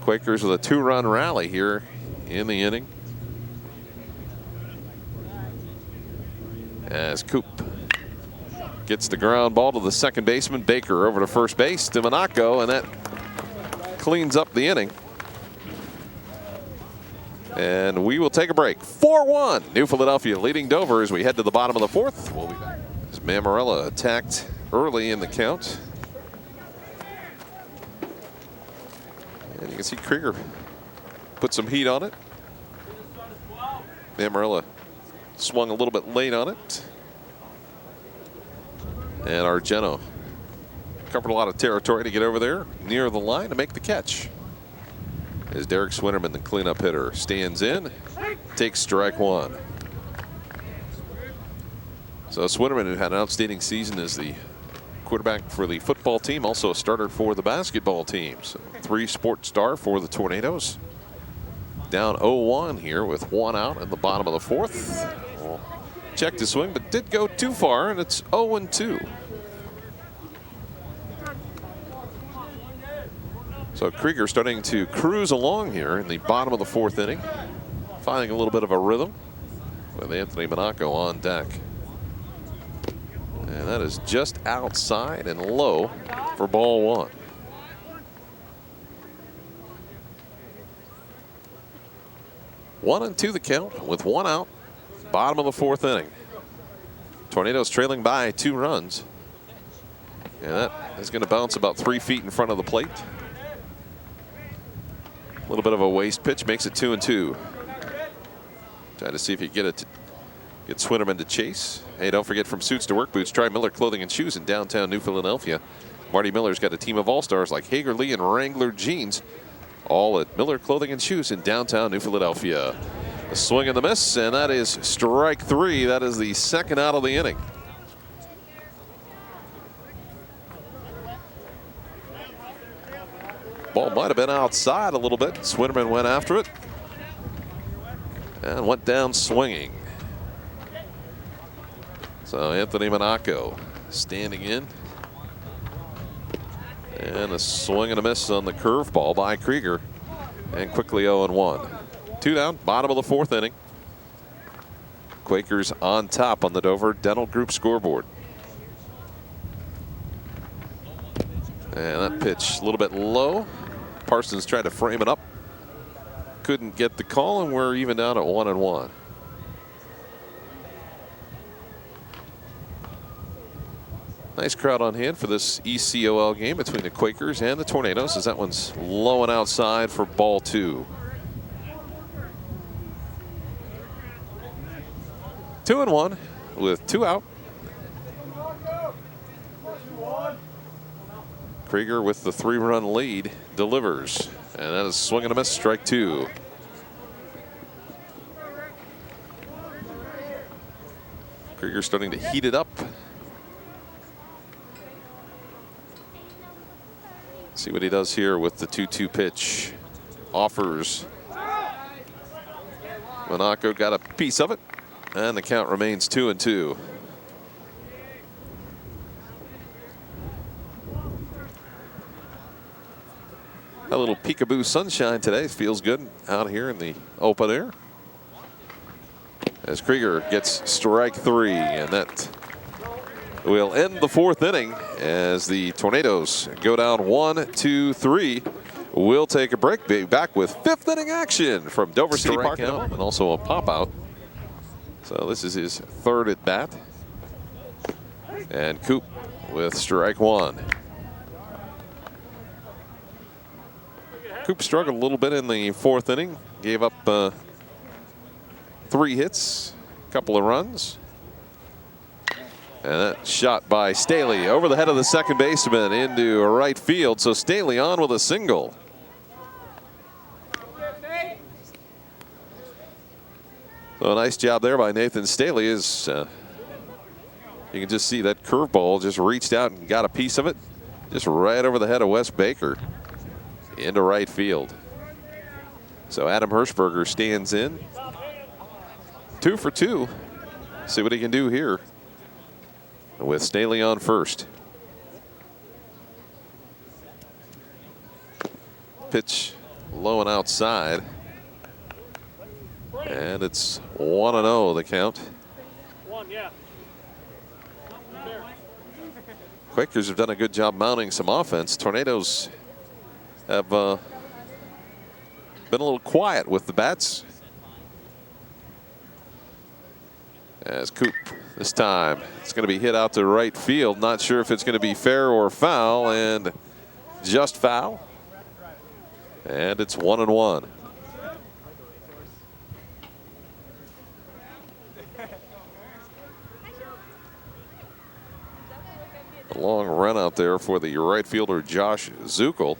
Quakers with a 2-run rally here in the inning. As Coop gets the ground ball to the second baseman, Baker over to first base to Monaco, and that cleans up the inning. And we will take a break. 4-1, New Philadelphia leading Dover as we head to the bottom of the 4th. We'll be back. As Mammarella attacked early in the count. And you can see Krieger put some heat on it. Mammarella swung a little bit late on it. And Argento covered a lot of territory to get over there near the line to make the catch. As Derek Swinnerman, the cleanup hitter, stands in, takes strike 1. So Swinnerman, who had an outstanding season as the quarterback for the football team, also a starter for the basketball team. So 3-sport star for the Tornadoes. Down 0-1 here with 1 out in the bottom of the 4th. Well, checked his swing, but did go too far, and it's 0-2. So Krieger starting to cruise along here in the bottom of the 4th inning, finding a little bit of a rhythm with Anthony Monaco on deck. And that is just outside and low for ball 1. One and 2 the count with 1 out, bottom of the 4th inning. Tornadoes trailing by 2 runs. And that is going to bounce about 3 feet in front of the plate. A little bit of a waste pitch makes it 2-2. Try to see if you get it. Get Swinnerman to chase. Hey, don't forget, from suits to work boots, try Miller Clothing and Shoes in downtown New Philadelphia. Marty Miller's got a team of all-stars like Hager Lee and Wrangler Jeans, all at Miller Clothing and Shoes in downtown New Philadelphia. A swing and the miss, and that is strike 3. That is the second out of the inning. Ball might have been outside a little bit. Swinnerman went after it and went down swinging. So Anthony Monaco standing in. And a swing and a miss on the curveball by Krieger. And quickly 0-1. 2 down, bottom of the 4th inning. Quakers on top on the Dover Dental Group scoreboard. And that pitch a little bit low. Parsons tried to frame it up. Couldn't get the call, and we're even down at 1-1. Nice crowd on hand for this ECOL game between the Quakers and the Tornadoes, as that one's low and outside for ball 2. 2-1 with 2 out. Krieger with the 3-run lead delivers, and that is swing and a miss, strike 2. Krieger starting to heat it up. See what he does here with the 2-2 pitch. Offers. Monaco got a piece of it, and the count remains 2-2. A little peekaboo sunshine today. Feels good out here in the open air. As Krieger gets strike 3, and that will end the 4th inning as the Tornadoes go down 1-2-3. We'll take a break. Be back with 5th inning action from Dover City Park and also a pop out. So this is his 3rd at bat. And Coop with strike 1. Coop struggled a little bit in the 4th inning. Gave up 3 hits, a couple of runs. And that shot by Staley over the head of the second baseman into right field. So Staley on with a single. So a nice job there by Nathan Staley. As you can just see that curveball just reached out and got a piece of it. Just right over the head of Wes Baker into right field. So Adam Hirschberger stands in. 2 for 2. See what he can do here with Staley on first. Pitch low and outside. And it's 1-0 the count. Quakers have done a good job mounting some offense. Tornadoes have been a little quiet with the bats. As Coop this time, it's going to be hit out to right field. Not sure if it's going to be fair or foul, and just foul. And it's 1-1. A long run out there for the right fielder Josh Zuckel.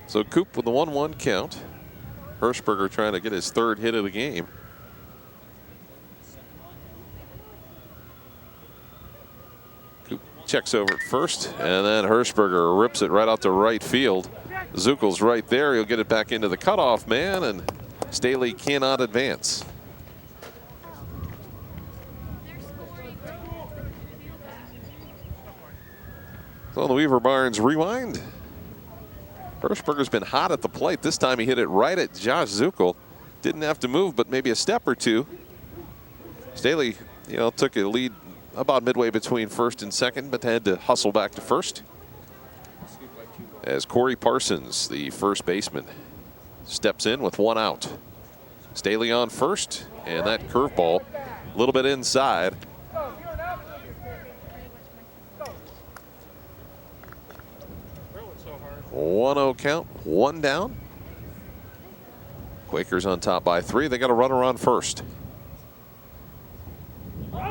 So Coop with the 1-1 count. Hirschberger trying to get his 3rd hit of the game. Coop checks over at first, and then Hirschberger rips it right out to right field. Zuckel's right there. He'll get it back into the cutoff man, and Staley cannot advance. So the Weaver Barnes rewind. Hirschberger's been hot at the plate. This time he hit it right at Josh Zuckel. Didn't have to move, but maybe a step or two. Staley, took a lead about midway between first and second, but had to hustle back to first. As Corey Parsons, the first baseman, steps in with 1 out. Staley on first, and that curveball a little bit inside. 1-0 count, 1 down. Quakers on top by 3. They got a runner on first.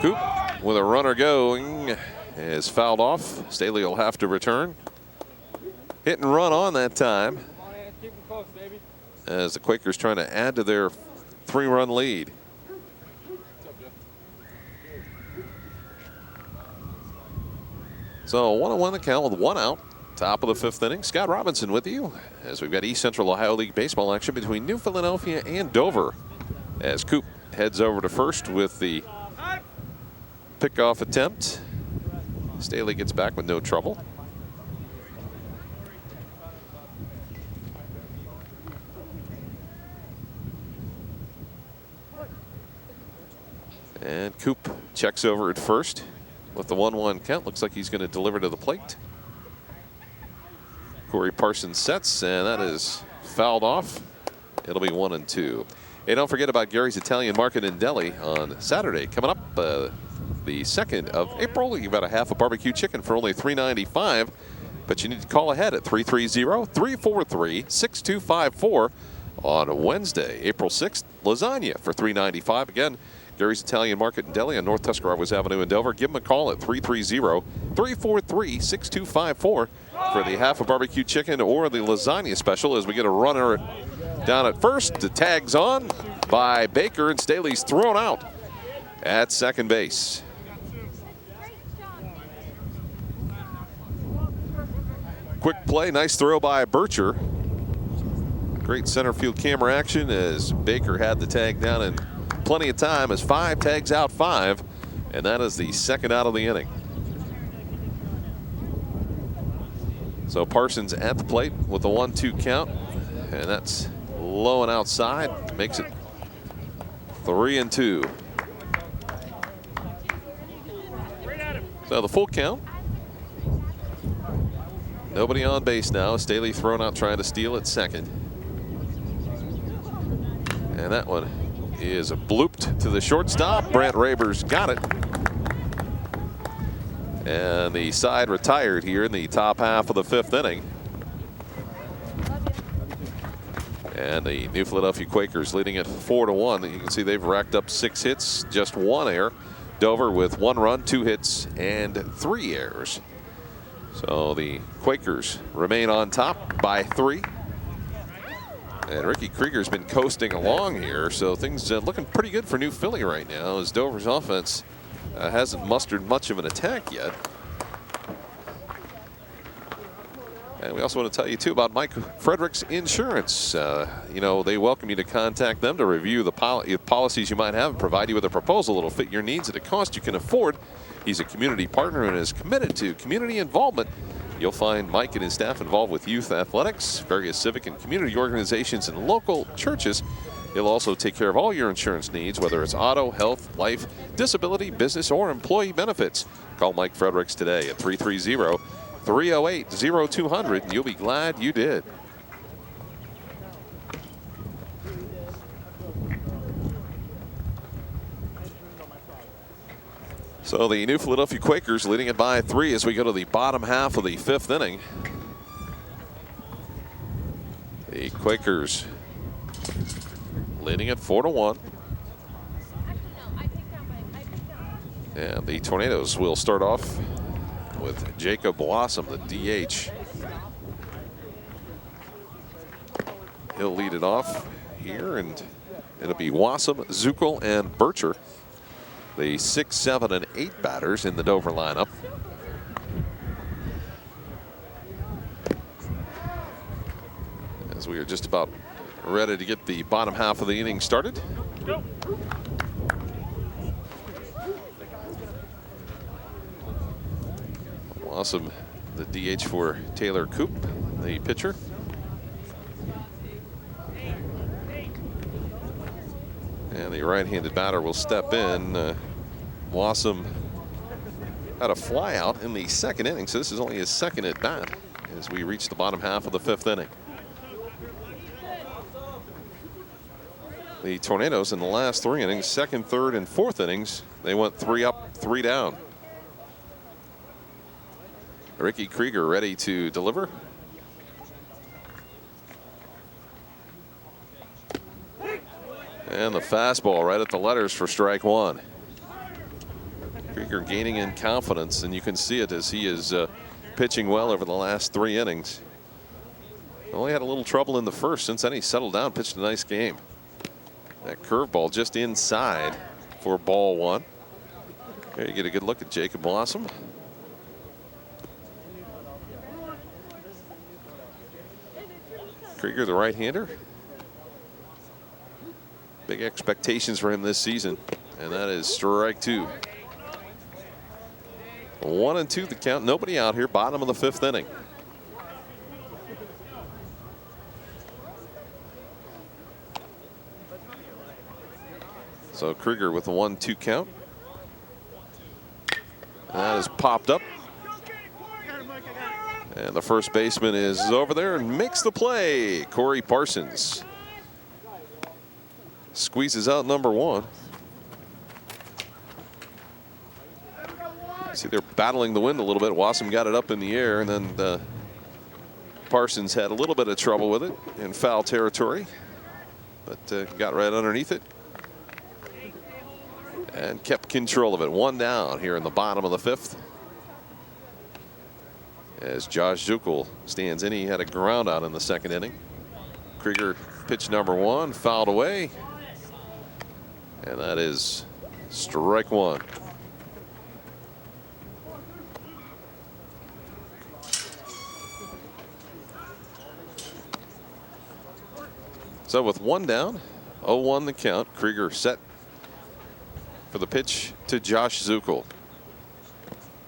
Coop with a runner going is fouled off. Staley will have to return. Hit and run on that time. As the Quakers trying to add to their 3-run lead. So 1-1 the count with 1 out. Top of the 5th inning. Scott Robinson with you as we've got East Central Ohio League baseball action between New Philadelphia and Dover. As Coop heads over to first with the pickoff attempt. Staley gets back with no trouble. And Coop checks over at first with the 1-1 count. Looks like he's going to deliver to the plate. Corey Parsons sets, and that is fouled off. It'll be 1-2. Hey, don't forget about Gary's Italian Market in Delhi on Saturday. Coming up the 2nd of April. You've got a half a barbecue chicken for only $3.95. But you need to call ahead at 330-343-6254 on Wednesday, April 6th. Lasagna for $3.95. Again, Gary's Italian Market in Delhi on North Tuscarawas Avenue in Dover. Give them a call at 330-343-6254 for the half a barbecue chicken or the lasagna special as we get a runner down at first. The tag's on by Baker, and Staley's thrown out at second base. Quick play, nice throw by Bircher. Great center field camera action as Baker had the tag down in plenty of time as 5 tags out 5, and that is the 2nd out of the inning. So Parsons at the plate with the 1-2 count, and that's low and outside, makes it 3-2. So the full count. Nobody on base now. Staley thrown out trying to steal at second. And that one is blooped to the shortstop. Brent Rabers got it. And the side retired here in the top half of the 5th inning. And the New Philadelphia Quakers leading it 4-1. You can see they've racked up 6 hits, just 1 error. Dover with 1 run, 2 hits, and 3 errors. So the Quakers remain on top by 3. And Ricky Krieger's been coasting along here, so things looking pretty good for New Philly right now as Dover's offense hasn't mustered much of an attack yet. And we also want to tell you, too, about Mike Fredericks Insurance. You know, they welcome you to contact them to review the policies you might have and provide you with a proposal that will fit your needs at a cost you can afford. He's a community partner and is committed to community involvement. You'll find Mike and his staff involved with youth athletics, various civic and community organizations, and local churches. He'll also take care of all your insurance needs, whether it's auto, health, life, disability, business, or employee benefits. Call Mike Fredericks today at 330-308-0200, and you'll be glad you did. So the New Philadelphia Quakers leading it by 3 as we go to the bottom half of the 5th inning. The Quakers leading it 4-1. And the Tornadoes will start off with Jacob Blossom, the DH. He'll lead it off here, and it'll be Wassam, Zuckel, and Bircher, the 6, 7, and 8 batters in the Dover lineup. As we are just about ready to get the bottom half of the inning started. Wassam, the DH for Taylor Coop, the pitcher. And the right-handed batter will step in. Wassam had a flyout in the 2nd inning, so this is only his 2nd at bat as we reach the bottom half of the 5th inning. The Tornadoes in the last 3 innings, 2nd, 3rd, and 4th innings, they went 3 up, 3 down. Ricky Krieger ready to deliver. And the fastball right at the letters for strike 1. Krieger gaining in confidence, and you can see it as he is pitching well over the last 3 innings. Only had a little trouble in the first. Since then, he settled down, pitched a nice game. That curveball just inside for ball 1. There you get a good look at Jacob Blossom. Krieger, the right-hander. Big expectations for him this season, and that is strike 2. 1-2 the count. Nobody out here. Bottom of the 5th inning. So Krieger with a 1-2 count. And that is popped up. And the first baseman is over there and makes the play. Corey Parsons squeezes out number 1. See, they're battling the wind a little bit. Wassum got it up in the air, and then Parsons had a little bit of trouble with it in foul territory, but got right underneath it and kept control of it. 1 down here in the bottom of the 5th. As Josh Zuckel stands in, he had a ground out in the 2nd inning. Krieger pitch number 1, fouled away, and that is strike 1. So with 1 down, 0-1 the count. Krieger set for the pitch to Josh Zuckel.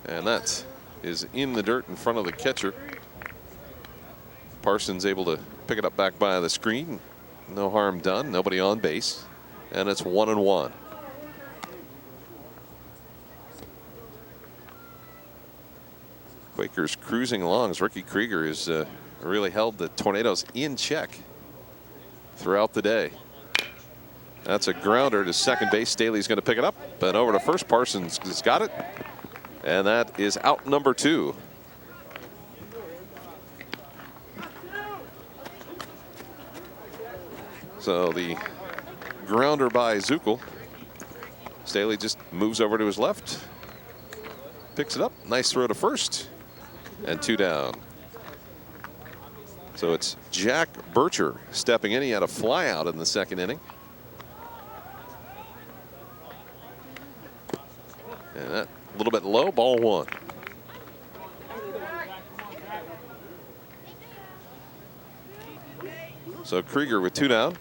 And that is in the dirt in front of the catcher. Parsons able to pick it up back by the screen. No harm done. Nobody on base. And it's 1-1. Quakers cruising along as Ricky Krieger has really held the Tornadoes in check throughout the day. That's a grounder to second base. Staley's going to pick it up, but over to first. Parsons has got it, and that is out number 2. So the grounder by Zuckel. Staley just moves over to his left, picks it up. Nice throw to first, and 2 down. So it's Jack Bircher stepping in. He had a fly out in the 2nd inning. And that a little bit low, ball 1. So Krieger with 2 down,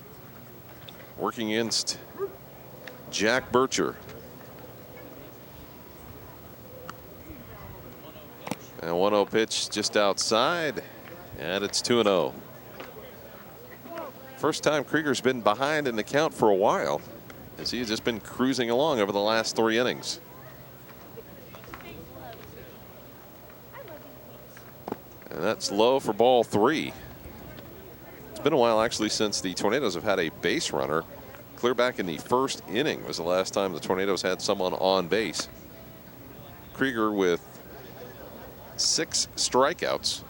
working against Jack Bircher. And 1-0 pitch just outside. And it's 2-0. First time Krieger's been behind in the count for a while, as he's just been cruising along over the last 3 innings. And that's low for ball 3. It's been a while actually since the Tornadoes have had a base runner. Clear back in the 1st inning was the last time the Tornadoes had someone on base. Krieger with 6 strikeouts.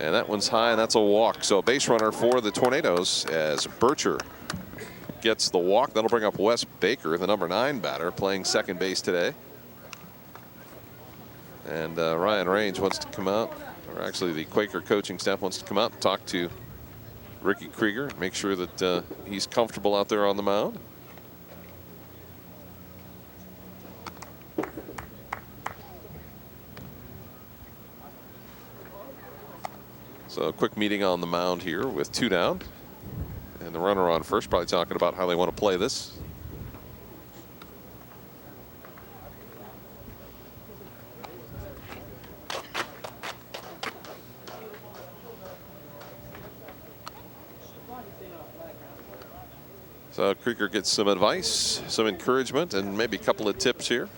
And that one's high, and that's a walk. So a base runner for the Tornadoes as Bircher gets the walk. That'll bring up Wes Baker, the number 9 batter, playing second base today. And Ryan Range wants to come out, or actually the Quaker coaching staff wants to come out and talk to Ricky Krieger, make sure that he's comfortable out there on the mound. So a quick meeting on the mound here with 2 down. And the runner on first, probably talking about how they want to play this. So Krieger gets some advice, some encouragement, and maybe a couple of tips here.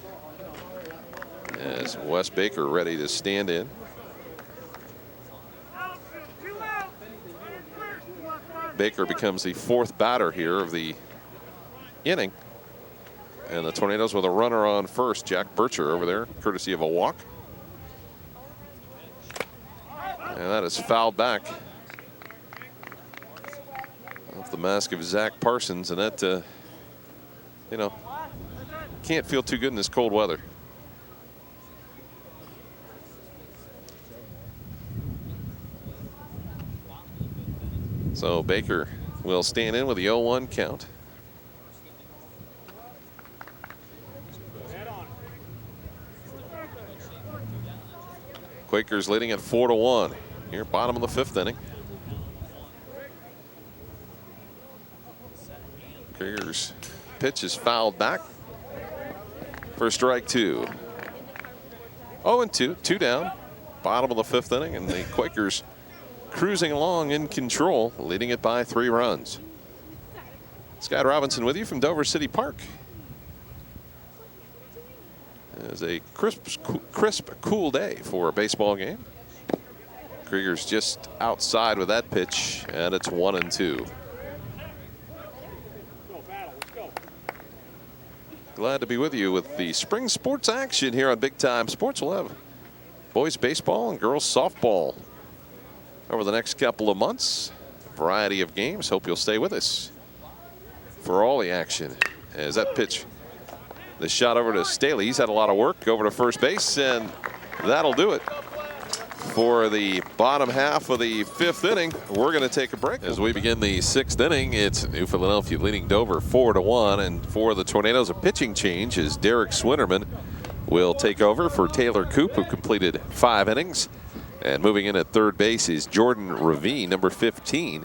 As Wes Baker ready to stand in. Baker becomes the 4th batter here of the inning. And the Tornadoes with a runner on first. Jack Bircher over there, courtesy of a walk. And that is fouled back off the mask of Zach Parsons. And that, you know, can't feel too good in this cold weather. So Baker will stand in with the 0-1 count. Quakers leading at 4-1 here, bottom of the 5th inning. Krieger's pitch is fouled back for strike 2. 0-2, 2 down, bottom of the 5th inning, and the Quakers cruising along in control, leading it by 3 runs. Scott Robinson with you from Dover City Park. It's a crisp, cool day for a baseball game. Krieger's just outside with that pitch, and it's 1-2. Glad to be with you with the spring sports action here on Big Time Sports. We'll have boys baseball and girls softball over the next couple of months. A variety of games. Hope you'll stay with us for all the action. As that pitch, the shot over to Staley. He's had a lot of work over to first base, and that'll do it for the bottom half of the 5th inning. We're going to take a break. As we begin the 6th inning, it's New Philadelphia leading Dover 4-1. And for the Tornadoes, a pitching change as Derek Swinnerman will take over for Taylor Coop, who completed 5 innings. And moving in at third base is Jordan Ravine, number 15.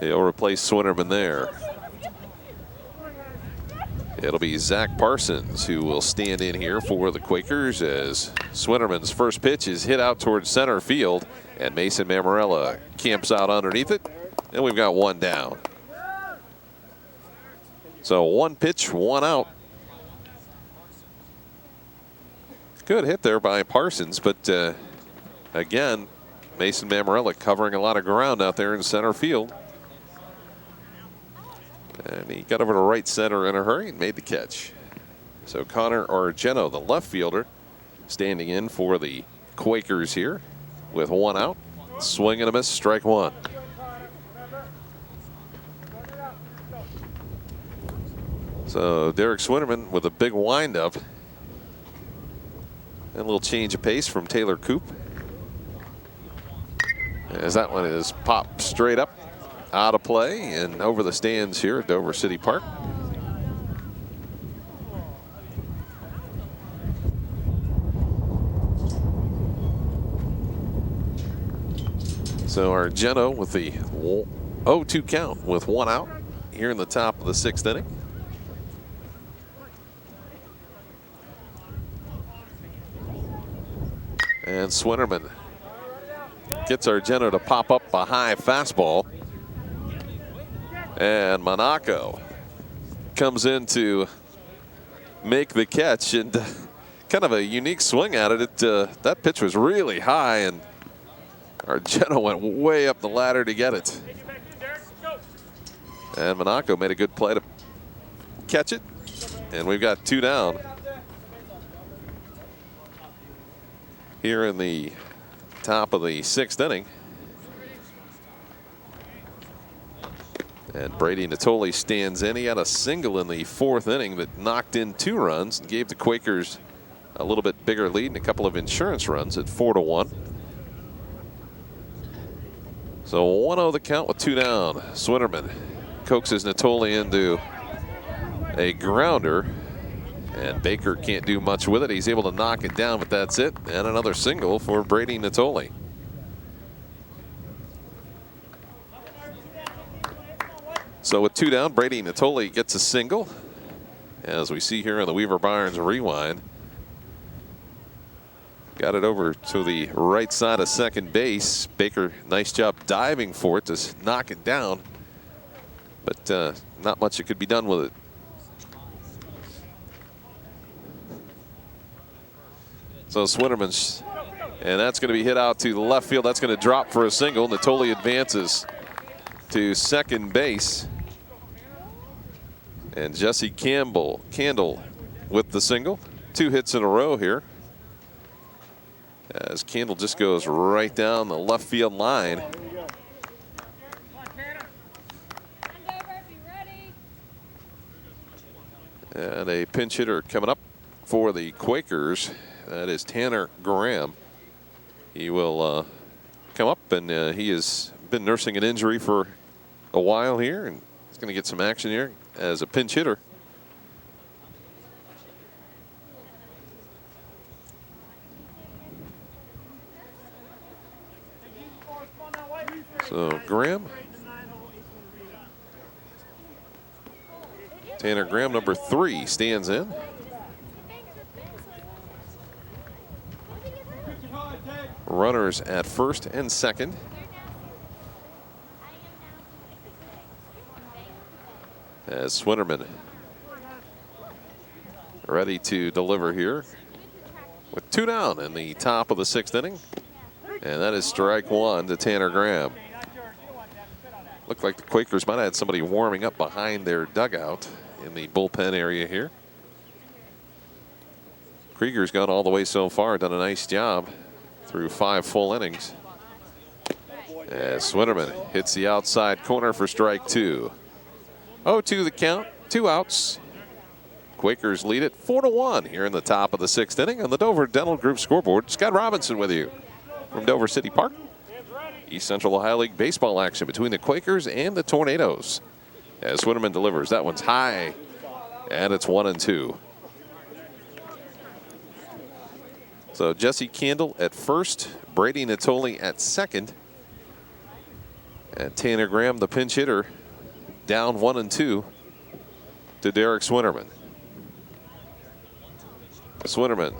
He'll replace Swinnerman there. It'll be Zach Parsons who will stand in here for the Quakers as Swinnerman's first pitch is hit out towards center field, and Mason Mammarella camps out underneath it, and we've got 1 down. So 1 pitch, 1 out. Good hit there by Parsons, but again, Mason Mammarella covering a lot of ground out there in center field. And he got over to right center in a hurry and made the catch. So Connor Argento, the left fielder, standing in for the Quakers here with 1 out. Swing and a miss, strike 1. So Derek Swinnerman with a big windup. And a little change of pace from Taylor Coop. As that one is popped straight up. Out of play and over the stands here at Dover City Park. So Argento with the 0-2 count with 1 out here in the top of the 6th inning. And Swinnerman gets Argento to pop up a high fastball. And Monaco comes in to make the catch, and kind of a unique swing at it. That pitch was really high, and Argento went way up the ladder to get it. And Monaco made a good play to catch it, and we've got 2 down here in the top of the 6th inning. And Brady Natoli stands in. He had a single in the 4th inning that knocked in 2 runs and gave the Quakers a little bit bigger lead and a couple of insurance runs at 4-1. So 1-0 the count with 2 down. Swinnerman coaxes Natoli into a grounder, and Baker can't do much with it. He's able to knock it down, but that's it. And another single for Brady Natoli. So with 2 down, Brady Natoli gets a single. As we see here on the Weaver Barnes rewind. Got it over to the right side of second base. Baker, nice job diving for it to knock it down. But not much that could be done with it. So Swinnerman's, and that's going to be hit out to the left field. That's going to drop for a single. Natoli advances to second base. And Jesse Candle with the single. 2 hits in a row here. As Candle just goes right down the left field line. And a pinch hitter coming up for the Quakers. That is Tanner Graham. He will come up, and he has been nursing an injury for a while here, and he's going to get some action here as a pinch hitter. So Graham. Tanner Graham, number 3, stands in. Runners at first and second. As Swinnerman ready to deliver here with 2 down in the top of the 6th inning. And that is strike 1 to Tanner Graham. Looked like the Quakers might have had somebody warming up behind their dugout in the bullpen area here. Krieger's gone all the way so far, done a nice job through 5 full innings. As Swinnerman hits the outside corner for strike 2. 0-2 the count, 2 outs. Quakers lead it 4-1 here in the top of the 6th inning on the Dover Dental Group scoreboard. Scott Robinson with you from Dover City Park. East Central Ohio League baseball action between the Quakers and the Tornadoes. As Swinnerman delivers, that one's high, and it's 1-2. So Jesse Candle at first, Brady Natoli at second, and Tanner Graham, the pinch hitter, down 1-2 to Derek Swinnerman. Swinnerman,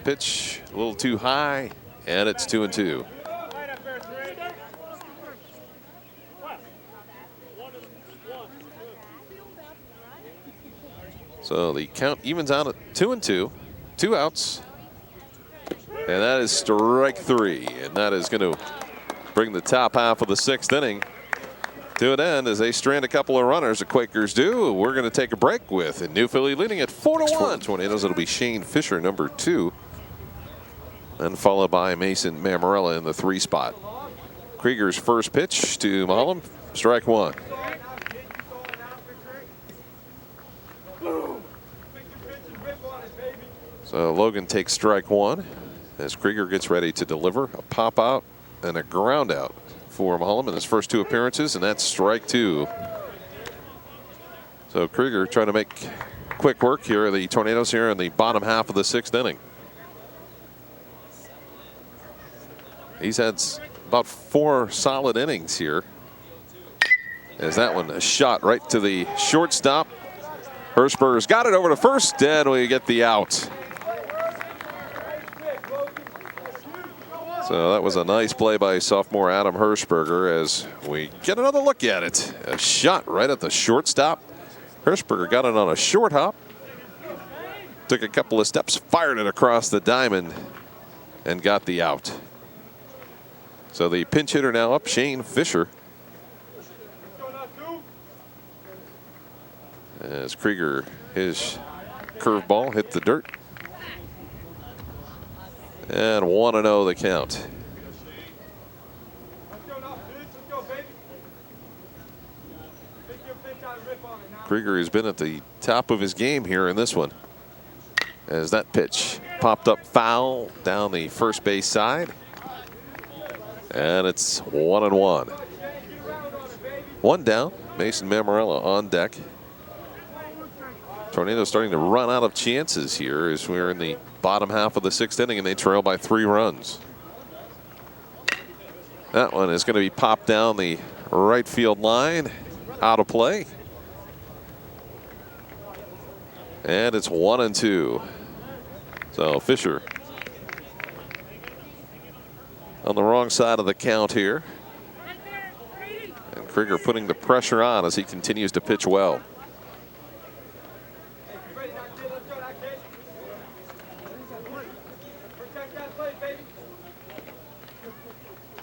pitch a little too high, and it's 2-2. So the count evens out at 2-2, 2 outs. And that is strike 3. And that is going to bring the top half of the 6th inning to an end as they strand a couple of runners. The Quakers do. We're going to take a break with New Philly leading at 4-1. Tornadoes, it'll be Shane Fisher, number 2. Then followed by Mason Mammarella in the 3 spot. Krieger's first pitch to Mullen, strike 1. So Logan takes strike 1 as Krieger gets ready to deliver a pop out and a ground out for Mullen in his first 2 appearances, and that's strike 2. So Krieger trying to make quick work here. The Tornadoes here in the bottom half of the 6th inning. He's had about 4 solid innings here. As that one a shot right to the shortstop. Hirschberger's got it over to first, and we get the out. So that was a nice play by sophomore Adam Hirschberger as we get another look at it. A shot right at the shortstop. Hirschberger got it on a short hop. Took a couple of steps, fired it across the diamond, and got the out. So the pinch hitter now up, Shane Fisher. As Krieger, his curveball hit the dirt. And 1-0 the count. Krieger has been at the top of his game here in this one. As that pitch popped up foul down the first base side. And it's 1-1. 1 down. Mason Mammarella on deck. Tornadoes starting to run out of chances here as we're in the bottom half of the 6th inning and they trail by 3 runs. That one is going to be popped down the right field line, out of play. And it's 1-2. So Fisher on the wrong side of the count here. And Krieger putting the pressure on as he continues to pitch well.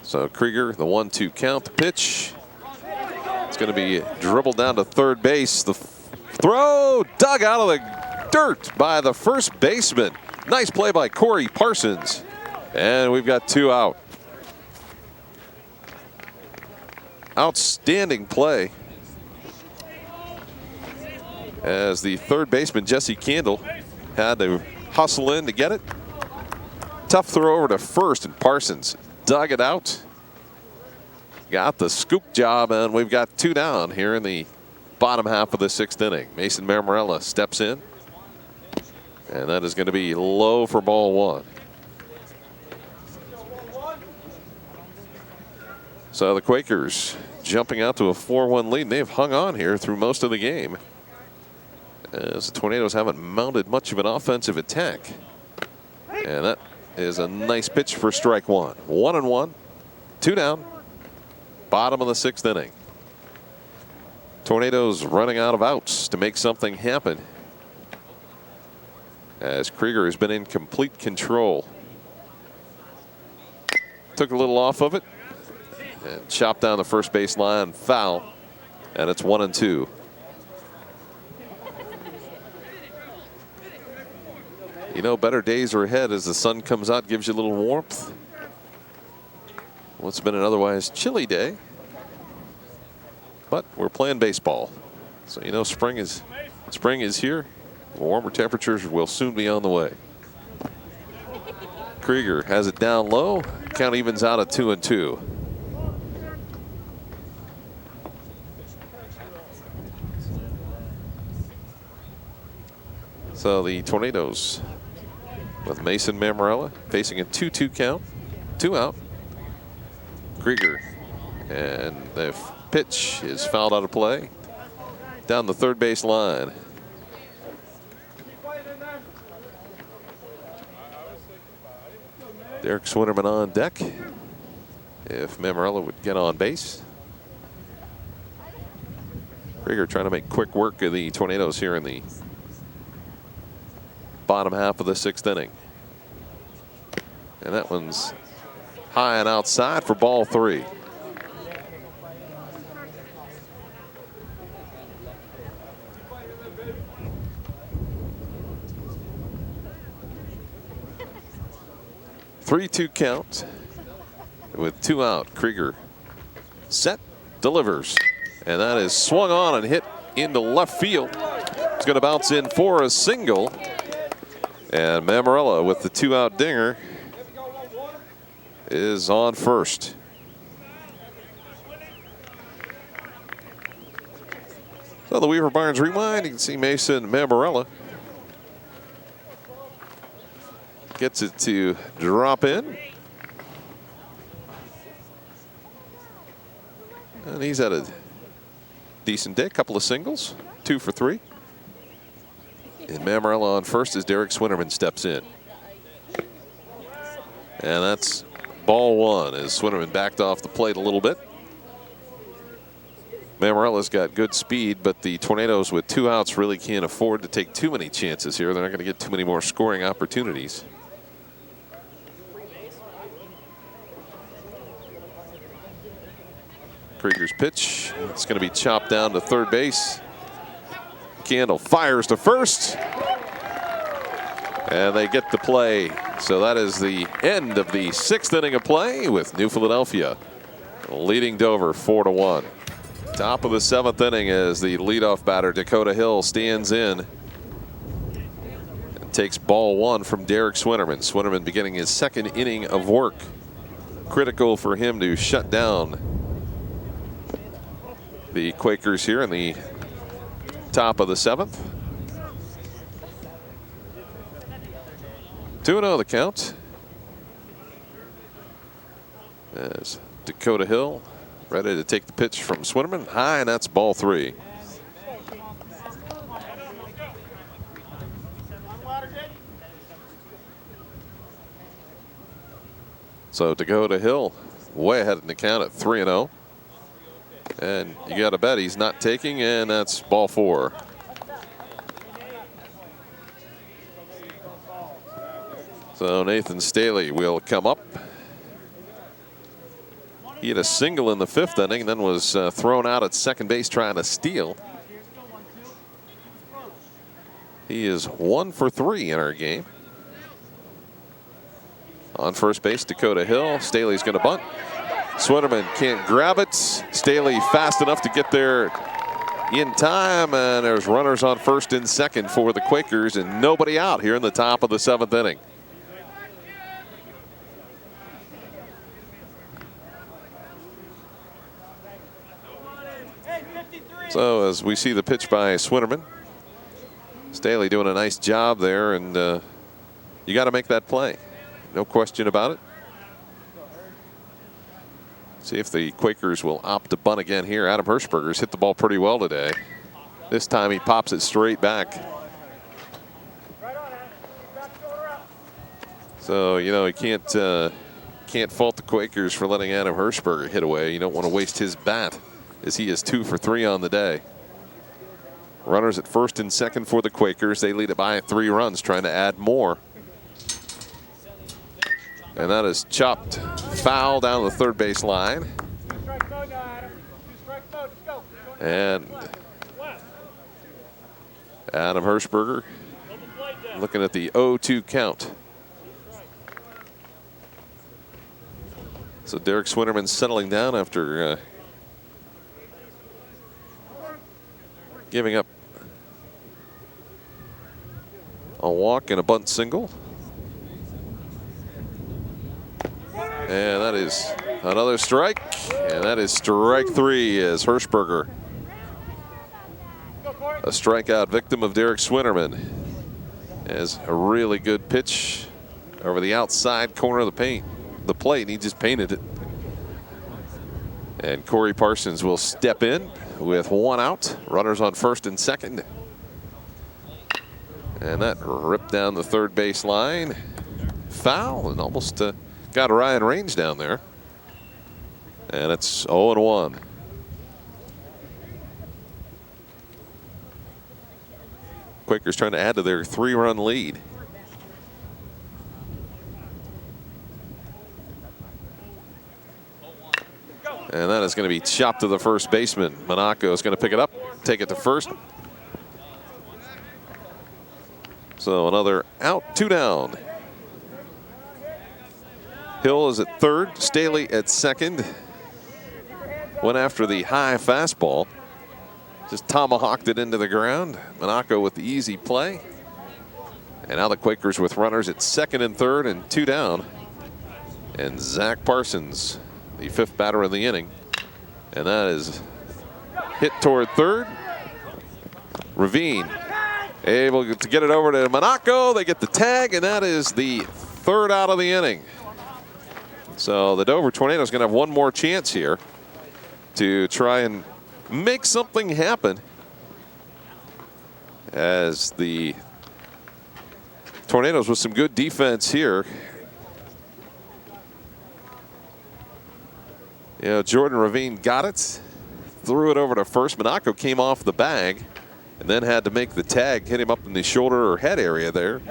So Krieger, the 1-2 count, the pitch. It's going to be dribbled down to third base. The throw dug out of the dirt by the first baseman. Nice play by Corey Parsons. And we've got 2 out. Outstanding play as the third baseman, Jesse Candle, had to hustle in to get it. Tough throw over to first, and Parsons dug it out. Got the scoop job, and we've got 2 down here in the bottom half of the 6th inning. Mason Mammarella steps in, and that is going to be low for ball 1. So the Quakers jumping out to a 4-1 lead. They've hung on here through most of the game, as the Tornadoes haven't mounted much of an offensive attack. And that is a nice pitch for strike one. 1-1, 2 down, bottom of the 6th inning. Tornadoes running out of outs to make something happen, as Krieger has been in complete control. Took a little off of it and chopped down the first base line, foul, and it's 1-2. You know, better days are ahead as the sun comes out, gives you a little warmth. What's been an otherwise chilly day, but we're playing baseball, so you know spring is here. Warmer temperatures will soon be on the way. Krieger has it down low. Count evens out at 2-2. So the Tornadoes with Mason Mammarella facing a 2-2 count, 2 out. Krieger, and the pitch is fouled out of play down the third base line. Derek Swinnerman on deck if Mammarella would get on base. Krieger trying to make quick work of the Tornadoes here in the bottom half of the 6th inning. And that one's high and outside for ball 3. Three-two count with 2 out. Krieger set, delivers, and that is swung on and hit into left field. It's going to bounce in for a single, and Mammarella with the 2-out dinger is on first. So the Weaver Barnes rewind, you can see Mason Mammarella gets it to drop in. And he's had a decent day, couple of singles, 2 for 3. And Mammarella on first as Derek Swinnerman steps in. And that's ball 1 as Swinnerman backed off the plate a little bit. Mammarella's got good speed, but the Tornadoes with 2 outs really can't afford to take too many chances here. They're not going to get too many more scoring opportunities. Krieger's pitch, it's going to be chopped down to third base. Candle fires to first, and they get the play. So that is the end of the 6th inning of play, with New Philadelphia leading Dover 4-1. Top of the 7th inning as the leadoff batter Dakota Hill stands in and takes ball 1 from Derek Swinnerman. Swinnerman beginning his 2nd inning of work. Critical for him to shut down the Quakers here in the top of the 7th. 2-0 the count as Dakota Hill ready to take the pitch from Swinnerman. High, and that's ball 3. So Dakota Hill way ahead in the count at 3-0. And you got to bet he's not taking, and that's ball 4. So Nathan Staley will come up. He had a single in the 5th inning, and then was thrown out at second base trying to steal. He is 1 for 3 in our game. On first base, Dakota Hill. Staley's going to bunt. Swinnerman can't grab it. Staley fast enough to get there in time, and there's runners on first and second for the Quakers, and nobody out here in the top of the 7th inning. So as we see the pitch by Swinnerman, Staley doing a nice job there, and you got to make that play. No question about it. See if the Quakers will opt to bunt again here. Adam Hirschberger's hit the ball pretty well today. This time he pops it straight back. Right on, Adam. Back shoulder up. So, you know, you can't fault the Quakers for letting Adam Hirschberger hit away. You don't want to waste his bat, as he is 2 for 3 on the day. Runners at first and second for the Quakers. They lead it by 3 runs, trying to add more. And that is chopped foul down the third base line. 2 strike mode now, Adam. 2 strike mode. Let's go. And Left. Adam Hirschberger Double play down. looking at the 0-2 count. So Derek Swinnerman settling down after giving up a walk and a bunt single. And that is another strike. And that is strike 3 as Hirschberger, Go, Corey. a strikeout victim of Derek Swinnerman, as a really good pitch over the outside corner of the plate, and he just painted it. And Corey Parsons will step in with 1 out. Runners on first and second. And that ripped down the third base line. Foul, and almost got Ryan Range down there. And it's 0-1. Quakers trying to add to their 3-run lead. And that is going to be chopped to the first baseman. Monaco is going to pick it up, take it to first. So another out, 2 down. Hill is at third, Staley at second. Went after the high fastball. Just tomahawked it into the ground. Monaco with the easy play. And now the Quakers with runners at second and third and 2 down. And Zach Parsons, the 5th batter of the inning. And that is hit toward third. Ravine able to get it over to Monaco. They get the tag, and that is the 3rd out of the inning. So the Dover Tornadoes going to have one more chance here to try and make something happen, as the Tornadoes with some good defense here. You know, Jordan Ravine got it, threw it over to first. Monaco came off the bag and then had to make the tag, hit him up in the shoulder or head area there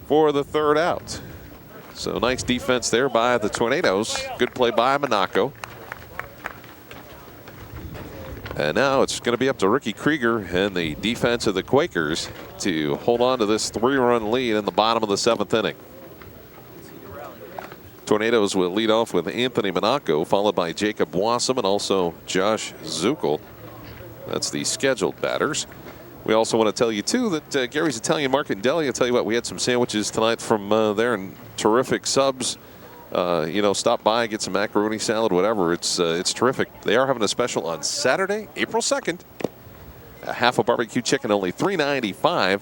for the 3rd out. So nice defense there by the Tornadoes. Good play by Monaco. And now it's going to be up to Ricky Krieger and the defense of the Quakers to hold on to this 3-run lead in the bottom of the 7th inning. Tornadoes will lead off with Anthony Monaco, followed by Jacob Wassam and also Josh Zuckel. That's the scheduled batters. We also want to tell you, too, that Gary's Italian Market in Deli, I'll tell you what, we had some sandwiches tonight from there, and terrific subs. You know, stop by, get some macaroni salad, whatever. It's terrific. They are having a special on Saturday, April 2nd. A half a barbecue chicken, only $3.95.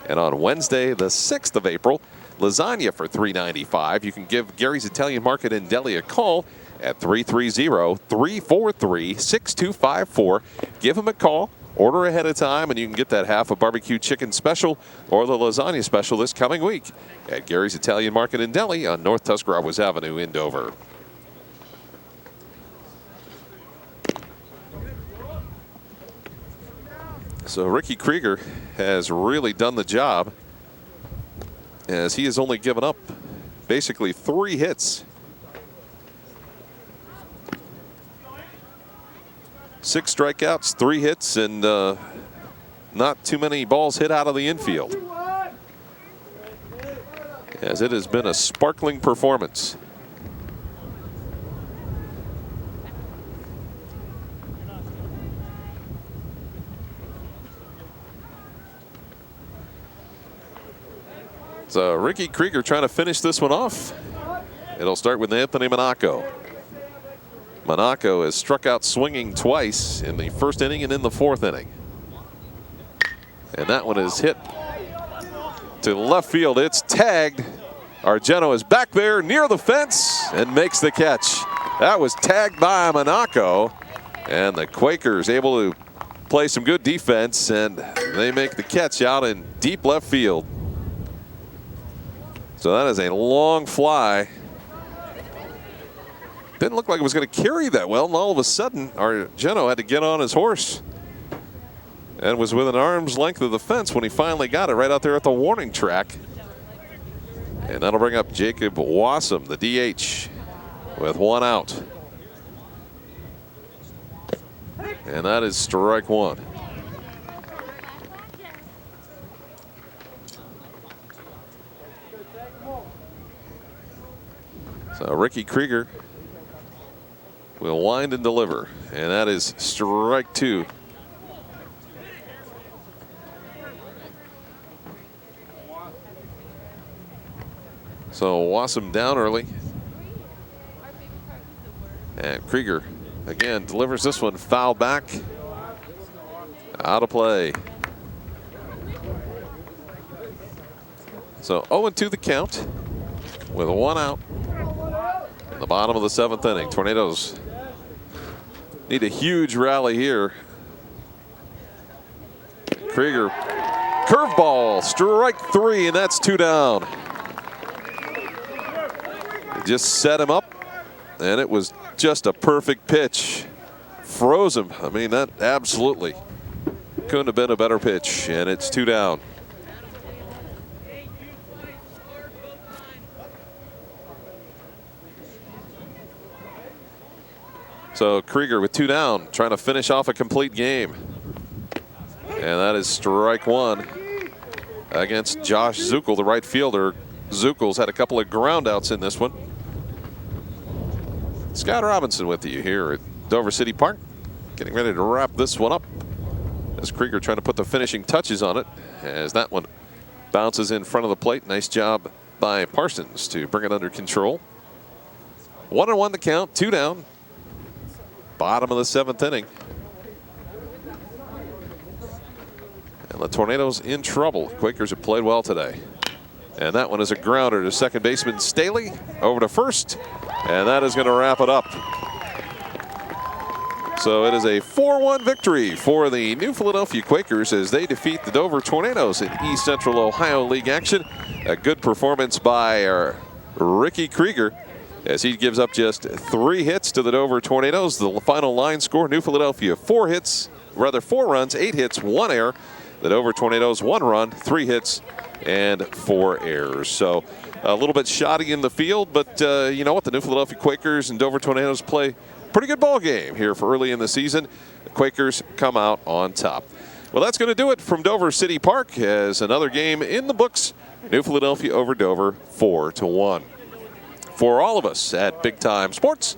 And on Wednesday, the 6th of April, lasagna for $3.95. You can give Gary's Italian Market in Deli a call at 330-343-6254. Give them a call. Order ahead of time, and you can get that half a barbecue chicken special or the lasagna special this coming week at Gary's Italian Market in Deli on North Tuscarawas Avenue in Dover. So Ricky Krieger has really done the job, as he has only given up basically 3 hits. 6 strikeouts, 3 hits, and not too many balls hit out of the infield, as it has been a sparkling performance. So Ricky Krieger trying to finish this one off. It'll start with Anthony Monaco. Monaco has struck out swinging twice in the 1st inning and in the 4th inning. And that one is hit to left field. It's tagged. Argento is back there near the fence and makes the catch. That was tagged by Monaco, and the Quakers able to play some good defense, and they make the catch out in deep left field. So that is a long fly. Didn't look like it was going to carry that well, and all of a sudden, Argento had to get on his horse and was within arm's length of the fence when he finally got it right out there at the warning track. And that'll bring up Jacob Wassam, the DH, with 1 out. And that is strike 1. So Ricky Krieger will wind and deliver, and that is strike 2. So Wassam down early. And Krieger again delivers this one foul back. Out of play. So 0-2 the count with 1 out. In the bottom of the 7th inning. Tornadoes need a huge rally here. Krieger, curveball, strike 3, and that's 2 down. Just set him up, and it was just a perfect pitch. Froze him. I mean, that absolutely couldn't have been a better pitch, and it's 2 down. So Krieger with 2 down, trying to finish off a complete game. And that is strike 1 against Josh Zuckel, the right fielder. Zuckel's had a couple of groundouts in this one. Scott Robinson with you here at Dover City Park, getting ready to wrap this one up as Krieger trying to put the finishing touches on it as that one bounces in front of the plate. Nice job by Parsons to bring it under control. 1-1 the count, 2 down. Bottom of the 7th inning. And the Tornadoes in trouble. Quakers have played well today. And that one is a grounder to second baseman Staley. Over to first. And that is going to wrap it up. So it is a 4-1 victory for the New Philadelphia Quakers as they defeat the Dover Tornadoes in East Central Ohio League action. A good performance by Ricky Krieger as he gives up just 3 hits to the Dover Tornadoes. The final line score, New Philadelphia 4 runs, 8 hits, 1 error. The Dover Tornadoes 1 run, 3 hits, and 4 errors. So a little bit shoddy in the field, but you know what? The New Philadelphia Quakers and Dover Tornadoes play pretty good ball game here for early in the season. The Quakers come out on top. Well, that's going to do it from Dover City Park as another game in the books. New Philadelphia over Dover 4-1. For all of us at Big Time Sports,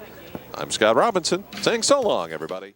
I'm Scott Robinson saying so long, everybody.